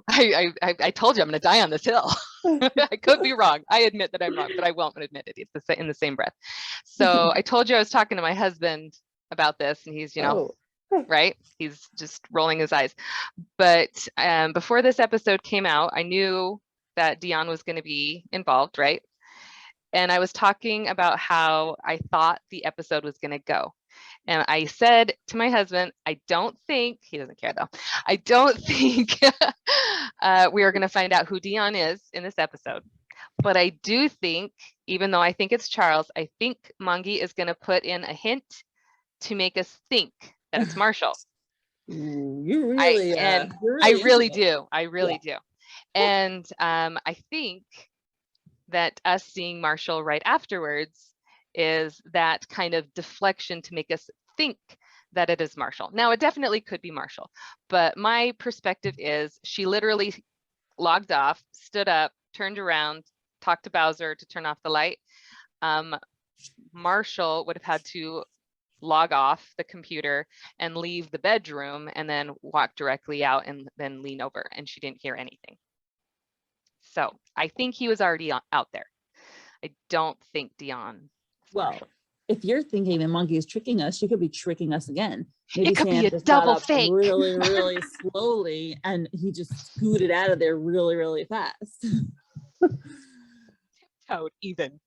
I told you I'm going to die on this hill. I could be wrong. I admit that I'm wrong, but I won't admit it. It's in the same breath. So I told you I was talking to my husband about this, and he's, right? He's just rolling his eyes. But before this episode came out, I knew that Dion was going to be involved, right? And I was talking about how I thought the episode was going to go. And I said to my husband, I don't think, he doesn't care though, I don't think we are going to find out who Dion is in this episode. But I do think, even though I think it's Charles, I think Mangi is going to put in a hint to make us think that it's Marshall. You really, I really do. I really do. And I think that us seeing Marshall right afterwards is that kind of deflection to make us think that it is Marshall. Now, it definitely could be Marshall, but my perspective is she literally logged off, stood up, turned around, talked to Bowser to turn off the light. Marshall would have had to log off the computer and leave the bedroom and then walk directly out and then lean over, and she didn't hear anything. So I think he was already out there. I don't think Dion. Well, if you're thinking that Mangi is tricking us, she could be tricking us again. Maybe it could be a double fake. Really, really slowly, and he just scooted out of there really, really fast. Tiptoed even.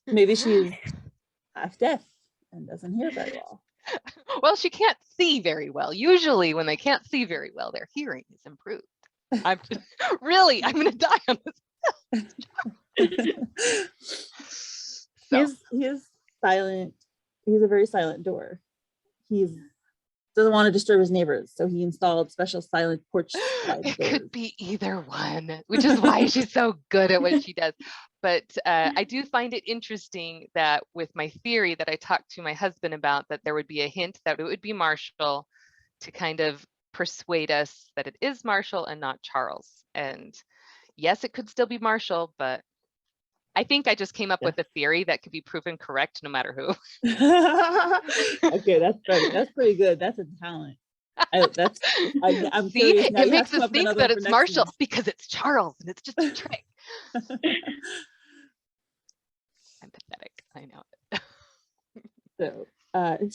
Maybe she's half deaf and doesn't hear very well. Well, she can't see very well. Usually when they can't see very well, their hearing is improved. I'm going to die on this. He's silent. He's a very silent door. He doesn't want to disturb his neighbors, so he installed special silent porch. It could be either one, which is why she's so good at what she does. But I do find it interesting that with my theory that I talked to my husband about, that there would be a hint that it would be Marshall to kind of persuade us that it is Marshall and not Charles. And yes, it could still be Marshall, but I think I just came up with a theory that could be proven correct no matter who. Okay, that's pretty good. That's a talent. I'm See, it makes us think that it's Marshall because it's Charles and it's just a trick. I'm pathetic, I know it. So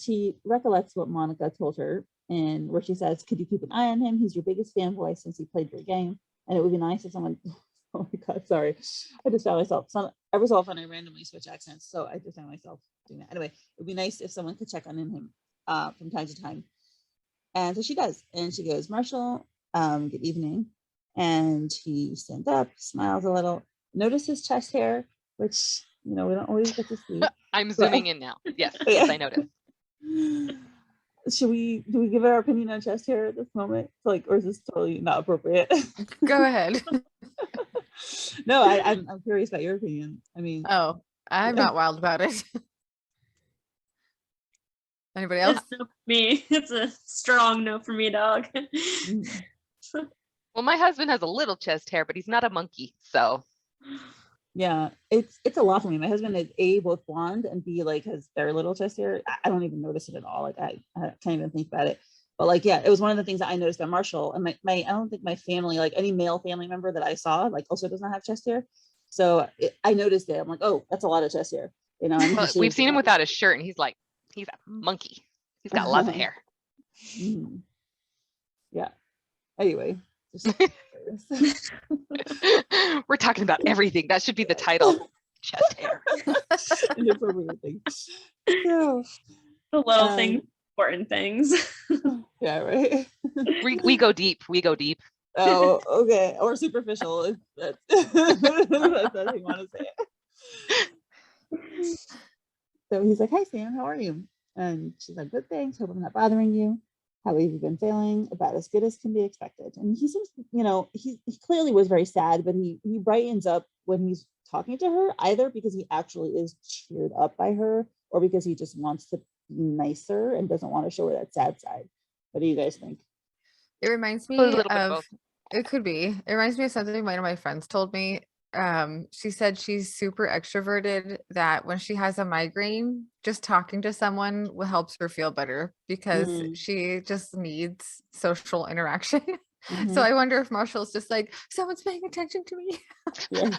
she recollects what Monica told her, and where she says, could you keep an eye on him? He's your biggest fanboy since he played your game. And it would be nice if someone, oh my God, sorry. I just found myself, every so often I randomly switch accents. So I just found myself doing that. Anyway, it would be nice if someone could check on him from time to time. And so she does. And she goes, Marshall, good evening. And he stands up, smiles a little, notice his chest hair, which, we don't always get to see. I'm zooming in now. Yes, yes, I noticed. Do we give our opinion on chest hair at this moment? Like, or is this totally not appropriate? Go ahead. No, I'm curious about your opinion. I mean, Oh, I'm not wild about it. Anybody else? It's no for me. It's a strong no for me, dog. Well, my husband has a little chest hair, but he's not a monkey, so. Yeah, it's a lot for me. My husband is A, both blonde, and B, like, has very little chest hair. I don't even notice it at all. Like, I can't even think about it. But like, yeah, it was one of the things that I noticed about Marshall. And I don't think my family, like any male family member that I saw, like also does not have chest hair. So I noticed it. I'm like, oh, that's a lot of chest hair. And Well, we've seen him without his shirt, and he's a monkey. He's got lots of hair. Yeah. Anyway. We're talking about everything. That should be the title. Chest hair. Inappropriate things. Yeah. The little things, important things. Yeah, right. We go deep. We go deep. Oh, okay. Or superficial. If that's how you want to say it. So he's like, hi, Sam, how are you? And she's like, good, thanks. Hope I'm not bothering you. How have you been feeling? About as good as can be expected. And he seems, he clearly was very sad, but he brightens up when he's talking to her, either because he actually is cheered up by her or because he just wants to be nicer and doesn't want to show her that sad side. What do you guys think? It reminds me A little bit of both. It could be. It reminds me of something one of my friends told me. She said she's super extroverted, that when she has a migraine, just talking to someone helps her feel better because she just needs social interaction. So I wonder if Marshall's just like, someone's paying attention to me. Yeah.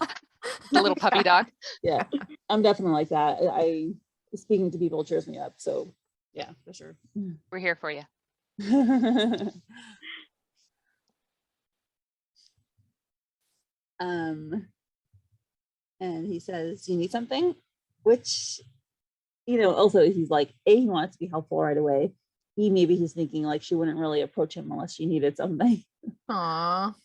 The little puppy dog. Yeah, I'm definitely like that. I speaking to people cheers me up. So yeah, for sure. We're here for you. And he says, do you need something? Which, also he's like, A, he wants to be helpful right away. B, maybe he's thinking like she wouldn't really approach him unless she needed something. Aww.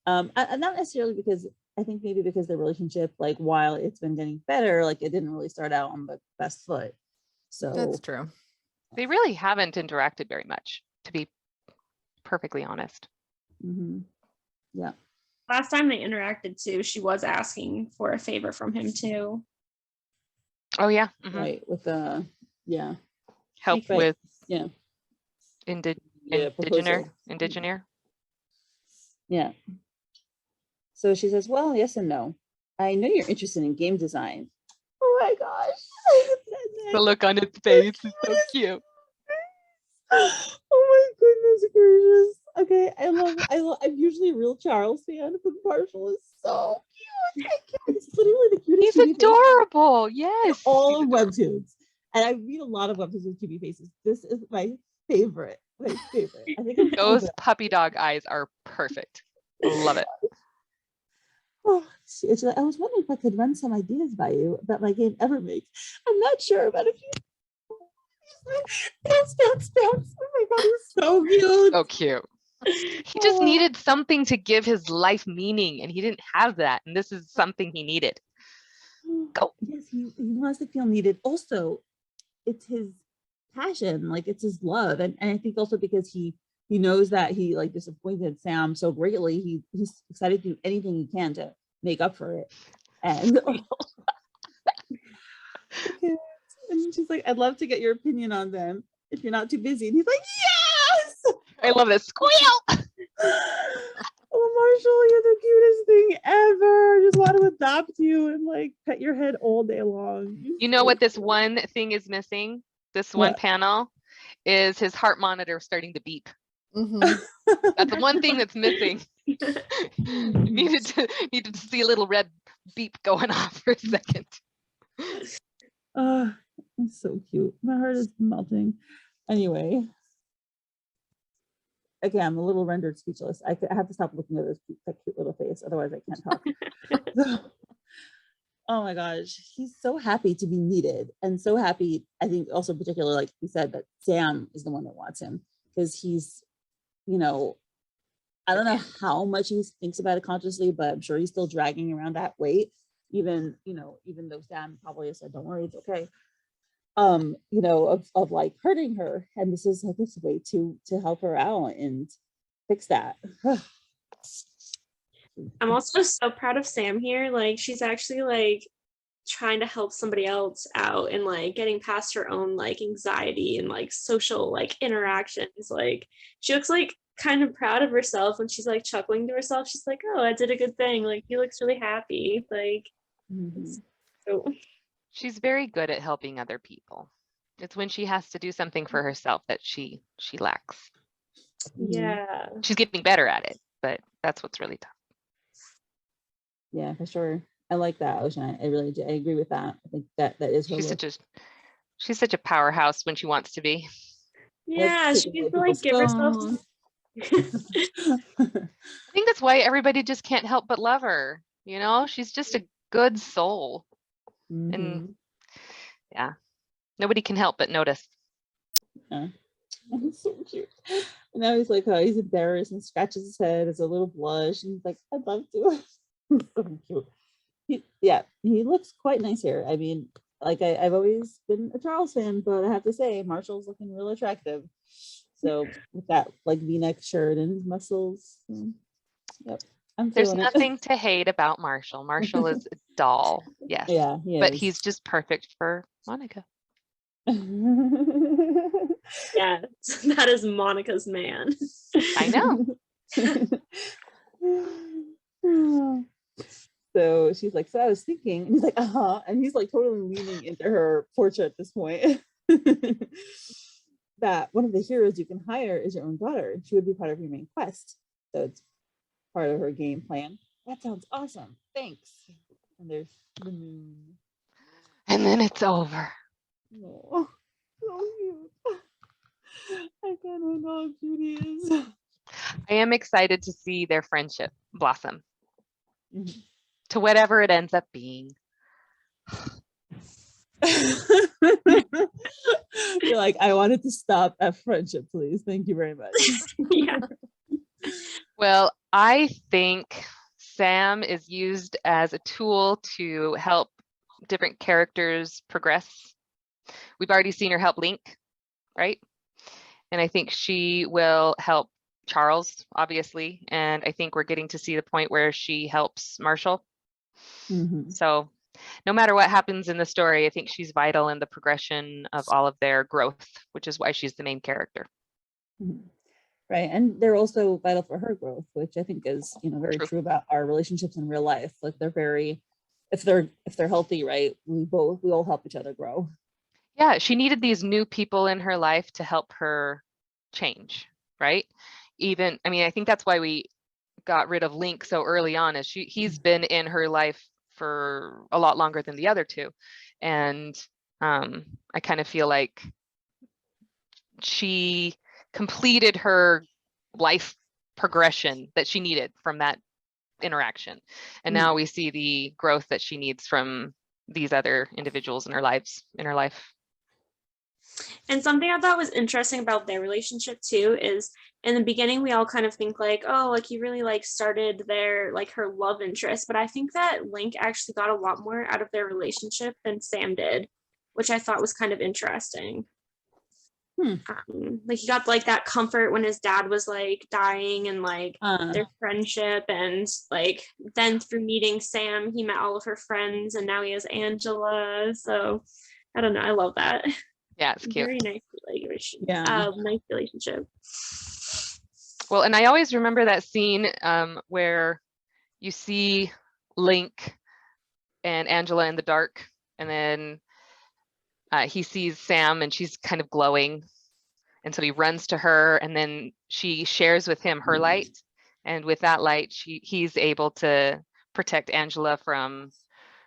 Not necessarily because I think maybe because the relationship, like while it's been getting better, like it didn't really start out on the best foot. So that's true. They really haven't interacted very much, to be perfectly honest. Yeah. Last time they interacted too, she was asking for a favor from him too. Oh yeah. Right. With the help right. with proposal. indigeneer. Yeah. So she says, well, yes and no. I know you're interested in game design. Oh my gosh. The look on its face is so cute. Oh my goodness gracious. Okay, I'm usually a real Charles fan, but Marshall is so cute. I can't. It's literally the cutest. He's adorable. Yes. All of webtoons. And I read a lot of webtoons with cute faces. This is my favorite. I think those puppy dog eyes are perfect. Love it. Oh, she's like, I was wondering if I could run some ideas by you about my game 𝗪𝗡𝗄𝗃. I'm not sure about a few. Bounce. Oh my god, he's so cute. So cute. He just needed something to give his life meaning, and he didn't have that. And this is something he needed. Go. Yes, he wants to feel needed. Also, it's his passion, like it's his love, and I think also because he knows that he like disappointed Sam so greatly, he's excited to do anything he can to make up for it. And and she's like, I'd love to get your opinion on them if you're not too busy. And he's like, yes! I love this. Squeal! Oh, Marshall, you're the cutest thing ever. I just want to adopt you and like pet your head all day long. You know what this one thing is missing? This one panel is his heart monitor starting to beep. That's the one thing that's missing. needed to see a little red beep going off for a second. It's so cute. My heart is melting. Anyway. Okay, I'm a little rendered speechless. I have to stop looking at that cute little face, otherwise I can't talk. oh my gosh, he's so happy to be needed, and so happy, I think also particularly, like you said, that Sam is the one that wants him, because he's, you know, I don't know how much he thinks about it consciously, but I'm sure he's still dragging around that weight, even, you know, even though Sam probably has said, don't worry, it's okay. You know, of like hurting her. And this is like this way to help her out and fix that. I'm also so proud of Sam here. Like, she's actually like trying to help somebody else out and like getting past her own like anxiety and like social like interactions. Like, she looks like kind of proud of herself when she's like chuckling to herself. She's like, oh, I did a good thing. Like, he looks really happy. Like, so She's very good at helping other people. It's when she has to do something for herself that she lacks. yeah. She's getting better at it, but that's what's really tough. Yeah, for sure. I like that, Ocean. I really do. I agree with that. I think that is her. She's such a powerhouse when she wants to be. Yeah, she needs to like give herself. I think that's why everybody just can't help but love her. You know, she's just a good soul. And yeah, nobody can help but notice. Yeah. He's so cute. And now he's like, oh, he's embarrassed and scratches his head. It's a little blush. And he's like, I'd love to. So cute. He looks quite nice here. I mean, like I've always been a Charles fan, but I have to say Marshall's looking real attractive. So with that like V-neck shirt and his muscles, yep. There's nothing to hate about Marshall. Marshall is a doll, yes. Yeah, but he's just perfect for Monica. Yeah, that is Monica's man. I know. So she's like, so I was thinking, and he's like, and he's like totally leaning into her portrait at this point. That one of the heroes you can hire is your own daughter, and she would be part of your main quest. So it's part of her game plan. That sounds awesome. Thanks. And there's the moon. And then it's over. Oh, so cute. I can't wait how how cute he is. I am excited to see their friendship blossom to whatever it ends up being. You're like, I wanted to stop at friendship, please. Thank you very much. Yeah. Well, I think Sam is used as a tool to help different characters progress. We've already seen her help Link, right? And I think she will help Charles, obviously. And I think we're getting to see the point where she helps Marshall. So no matter what happens in the story, I think she's vital in the progression of all of their growth, which is why she's the main character. Right. And they're also vital for her growth, which I think is, you know, very true about our relationships in real life. Like they're very, if they're healthy, right, we all help each other grow. Yeah, she needed these new people in her life to help her change, right? Even, I mean, I think that's why we got rid of Link so early on, is he's been in her life for a lot longer than the other two. And I kind of feel like she completed her life progression that she needed from that interaction. And now we see the growth that she needs from these other individuals in her life. And something I thought was interesting about their relationship too is in the beginning we all kind of think like, oh, like he really like started their like her love interest, but I think that Link actually got a lot more out of their relationship than Sam did, which I thought was kind of interesting. Like he got like that comfort when his dad was like dying, and like their friendship, and like then through meeting Sam he met all of her friends, and now he has Angela. So I don't know, I love that. Yeah, it's cute. Very nice nice relationship. Well, and I always remember that scene where you see Link and Angela in the dark, and then he sees Sam and she's kind of glowing, and so he runs to her, and then she shares with him her light, and with that light he's able to protect Angela from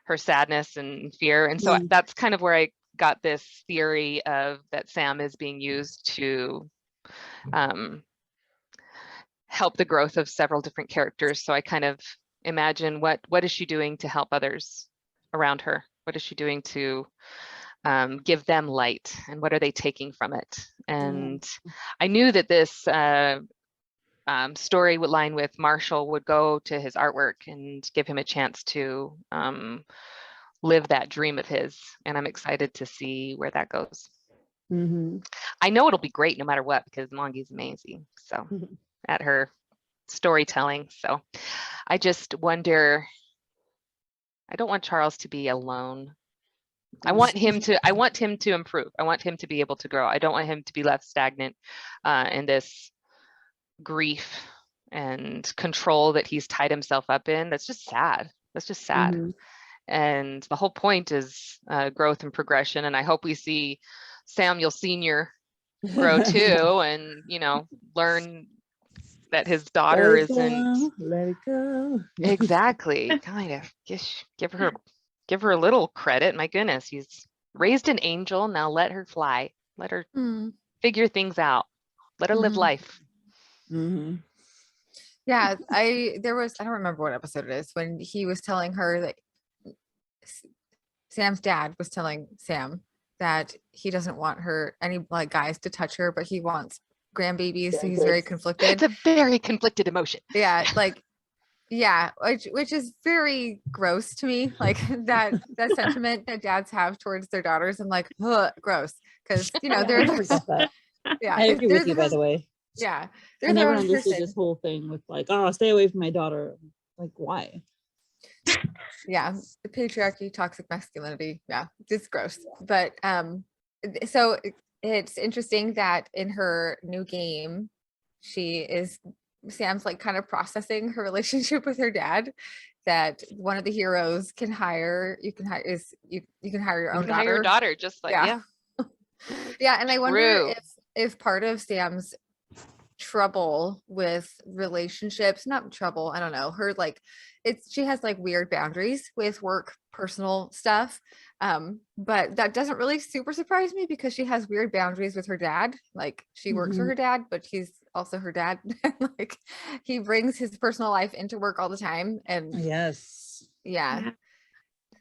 her sadness and fear. And so that's kind of where I got this theory of that Sam is being used to help the growth of several different characters. So I kind of imagine what is she doing to help others around her? What is she doing to give them light, and what are they taking from it? And I knew that this story would line with Marshall would go to his artwork and give him a chance to live that dream of his, and I'm excited to see where that goes. I know it'll be great no matter what, because Mongi's amazing so at her storytelling. So I just wonder, I don't want Charles to be alone. I want him to improve. I want him to be able to grow. I don't want him to be left stagnant in this grief and control that he's tied himself up in. That's just sad. And the whole point is growth and progression. And I hope we see Samuel Sr. grow too, and learn that his daughter isn't. Let it go. Exactly. Kind of give her a little credit. My goodness, he's raised an angel. Now let her fly. Let her figure things out. Let her live life. Yeah, I don't remember what episode it is, when he was telling her that Sam's dad was telling Sam that he doesn't want any guys to touch her, but he wants grandbabies. So he's very conflicted. It's a very conflicted emotion. Yeah, which is very gross to me. Like that sentiment that dads have towards their daughters. I'm like, ugh, gross. Because they're I agree with you, by the way. Yeah, I never understood this whole thing with stay away from my daughter. Like, why? Yeah, the patriarchy, toxic masculinity. Yeah, it's gross. But so it's interesting that in her new game, Sam's kind of processing her relationship with her dad. That one of the heroes you can hire your own daughter. Hire your daughter, just like yeah. And I wonder if part of Sam's trouble with relationships, not trouble, I don't know, her she has weird boundaries with work, personal stuff, but that doesn't really super surprise me, because she has weird boundaries with her dad. She works for her dad, but he's also her dad. He brings his personal life into work all the time, and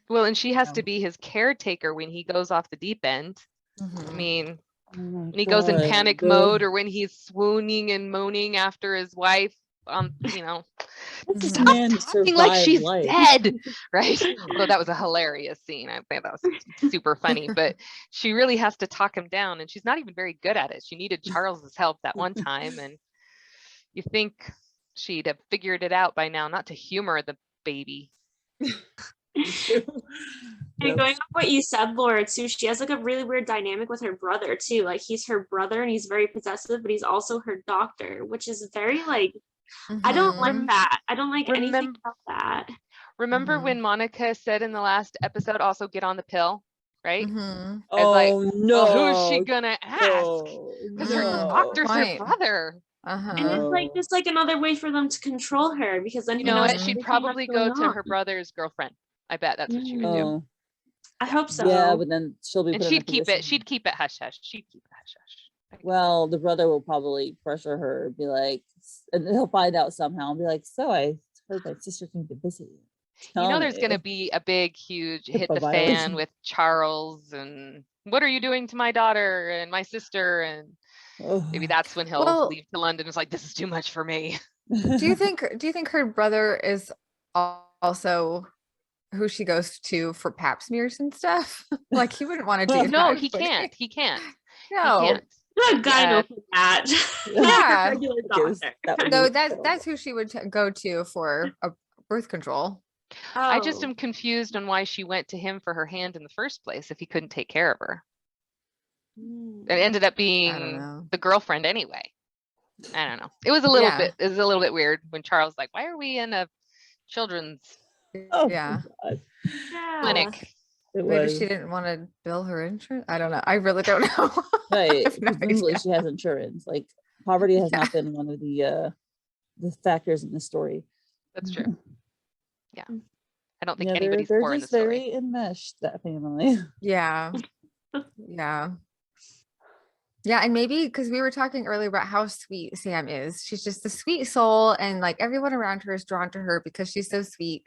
well, and she has to be his caretaker when he goes off the deep end. I mean, when he goes in panic mode, or when he's swooning and moaning after his wife, stop talking like she's dead, right? Although that was a hilarious scene. I think that was super funny, but she really has to talk him down, and she's not even very good at it. She needed Charles's help that one time, and you think she'd have figured it out by now, not to humor the baby. And going off what you said, Laura, too, she has a really weird dynamic with her brother too. He's her brother and he's very possessive, but he's also her doctor, which is very I don't like that. I don't like anything about that. Remember when Monica said in the last episode, also get on the pill, right? Oh no, well, who's she gonna ask? Because her doctor's her brother. And it's just another way for them to control her, because then she'd probably go to her brother's girlfriend. I bet that's what she would do. I hope so. Yeah, but then she'll be. And she'd keep it hush hush. She'd keep it hush hush. Well, the brother will probably pressure her, be like, and he'll find out somehow and be like, so I heard that sister came to visit you. There's going to be a big, huge hit the fan with Charles, and what are you doing to my daughter and my sister? And maybe that's when he'll leave to London. It's like, this is too much for me. Do you think her brother is also who she goes to for pap smears and stuff? He wouldn't want to do that. No, he can't. No. He can't. A gyno for that. Yeah. No, that's who she would go to for a birth control. I just am confused on why she went to him for her hand in the first place if he couldn't take care of her. It ended up being the girlfriend anyway. I don't know. It was a little bit weird when Charles was like, why are we in a children's clinic? Maybe she didn't want to bill her insurance. I don't know. I really don't know. Right. Presumably she has insurance. Poverty has not been one of the factors in the story. That's true. Yeah. I don't think anybody's poor in the story. They're just very enmeshed, that family. Yeah. Yeah. Yeah, and maybe because we were talking earlier about how sweet Sam is. She's just a sweet soul, and everyone around her is drawn to her because she's so sweet.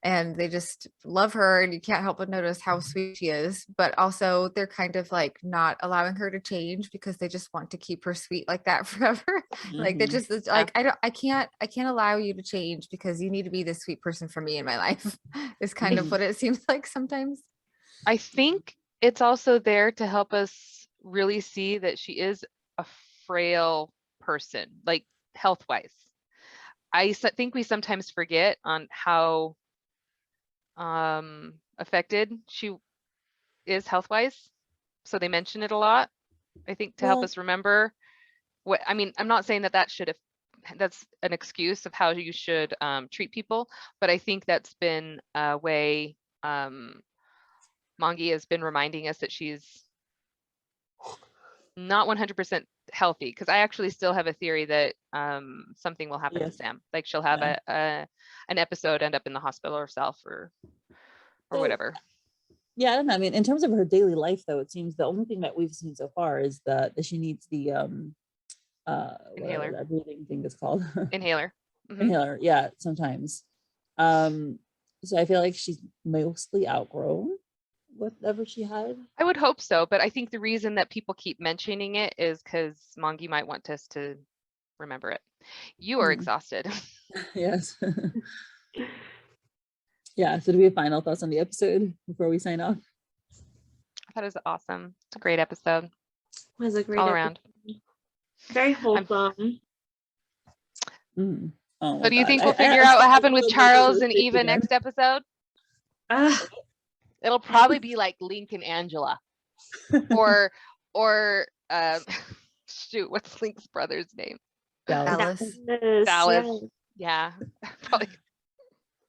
and they just love her, and you can't help but notice how sweet she is, but also they're kind of like not allowing her to change because they just want to keep her sweet like that forever. Like they're just it's like, I can't allow you to change because you need to be this sweet person for me in my life is kind of what it seems like sometimes. I think it's also there to help us really see that she is a frail person, like health-wise. I think we sometimes forget on how affected she is health-wise. So they mention it a lot, I think, to help us remember what, I mean, I'm not saying that that's an excuse of how you should treat people, but I think that's been a way 𝗤𝗀𝗄𝗃 has been reminding us that she's not 100% healthy, because I actually still have a theory that something will happen to Sam. Like she'll have an episode, end up in the hospital herself or whatever. Yeah, I don't know. I mean, in terms of her daily life, though, it seems the only thing that we've seen so far is that she needs the inhaler. That breathing thing is called Inhaler. Inhaler. Yeah, sometimes. So I feel like she's mostly outgrown whatever she had. I would hope so, but I think the reason that people keep mentioning it is because 𝗤𝗀𝗄𝗃 might want us to remember it. You are exhausted. Yes. Yeah, so do we have final thoughts on the episode before we sign off? I thought it was awesome. It's a great episode. It was a great all episode. around. Very wholesome. Oh so do you think we'll figure out what happened with Charles and Eva next episode? It'll probably be like Link and Angela. or shoot, what's Link's brother's name? Dallas. Yeah. Probably.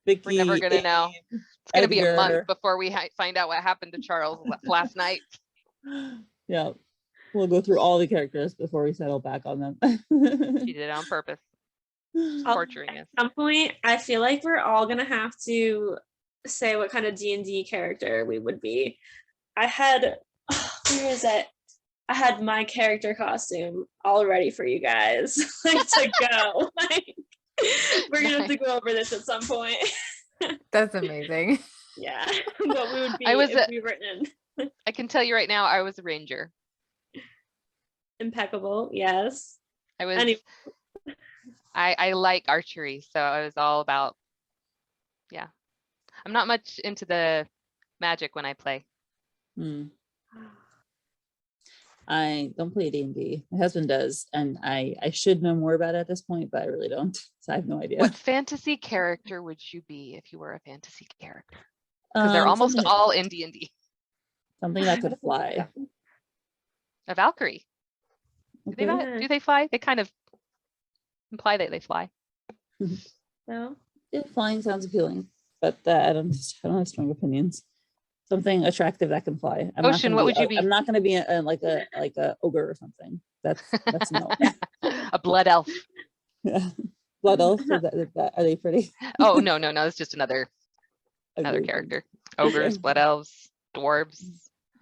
Vicky, we're never gonna know. It's gonna be a month before we find out what happened to Charles last night. Yeah, we'll go through all the characters before we settle back on them. She did it on purpose, torturing us. At some point, I feel like we're all gonna have to say what kind of D&D character we would be. I had where is it? I had my character costume all ready for you guys, like to go. Like, we're gonna have to go over this at some point. That's amazing. Yeah, what we would be if we were in. I can tell you right now, I was a ranger. Impeccable. Yes. I was. I like archery, so I was all about. Yeah, I'm not much into the magic when I play. I don't play D&D. My husband does, and I should know more about it at this point, but I really don't. So I have no idea. What fantasy character would you be if you were a fantasy character? Because they're almost all in D&D. Something that could fly. A Valkyrie. Okay. Do they fly? They kind of imply that they fly. No. Yeah, flying sounds appealing, but I don't have strong opinions. Something attractive that can fly. Ocean, what would you be? I'm not going to be like a ogre or something. That's no. A blood elf. Yeah, blood elf. Are they pretty? Oh no! It's just another character. Ogres, blood elves, dwarves.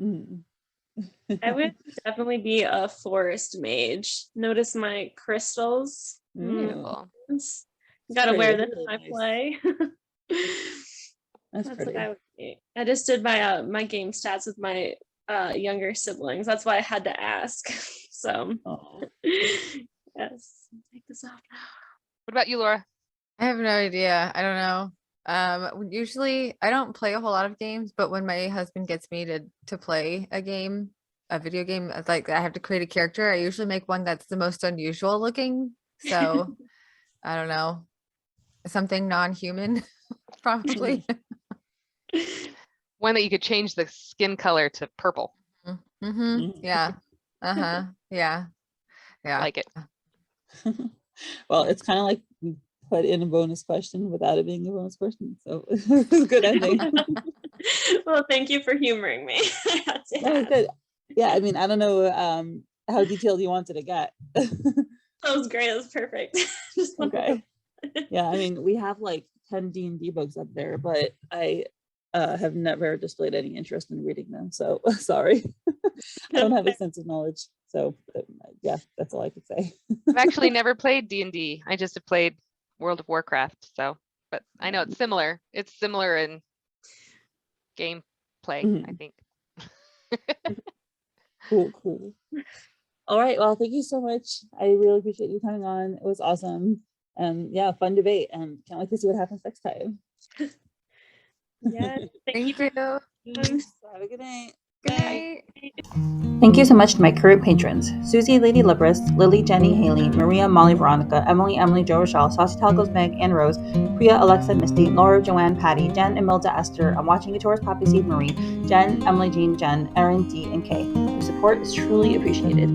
I would definitely be a forest mage. Notice my crystals. Gotta wear this in my play. That's what I would be. I just did my game stats with my younger siblings. That's why I had to ask. So yes, take this off now. What about you, Laura? I have no idea. I don't know. Usually I don't play a whole lot of games, but when my husband gets me to play a video game, it's like I have to create a character. I usually make one that's the most unusual looking. So I don't know. Something non-human, probably. One that you could change the skin color to purple. Yeah. Yeah. I like it. Well, it's kind of like we put in a bonus question without it being a bonus question, so it was a good ending. Well, thank you for humoring me. That was good. Yeah, I mean, I don't know how detailed you wanted to get. That was great. That was perfect. Okay. Yeah, I mean, we have like 10 D&D books up there, but I have never displayed any interest in reading them, so sorry. I don't have extensive knowledge, so yeah, that's all I could say. I've actually never played D&D. I just have played World of Warcraft, so but I know it's similar. It's similar in gameplay, I think. Cool. All right. Well, thank you so much. I really appreciate you coming on. It was awesome. And yeah, fun debate. And can't wait to see what happens next time. Yes. Thank you. Thanks. Have a good night. Good night. Thank you so much to my current patrons: Susie, Lady Libris, Lily, Jenny, Haley, Maria, Molly, Veronica, Emily, Joe, Rochelle, Saucy Talgos, Meg, Ann Rose, Priya, Alexa, Misty, Laura, Joanne, Patty, Jen, Imelda, Esther, I'm Watching Guitars, Poppy Seed, Marie, Jen, Emily, Jean, Jen, Erin, D, and Kay. Your support is truly appreciated.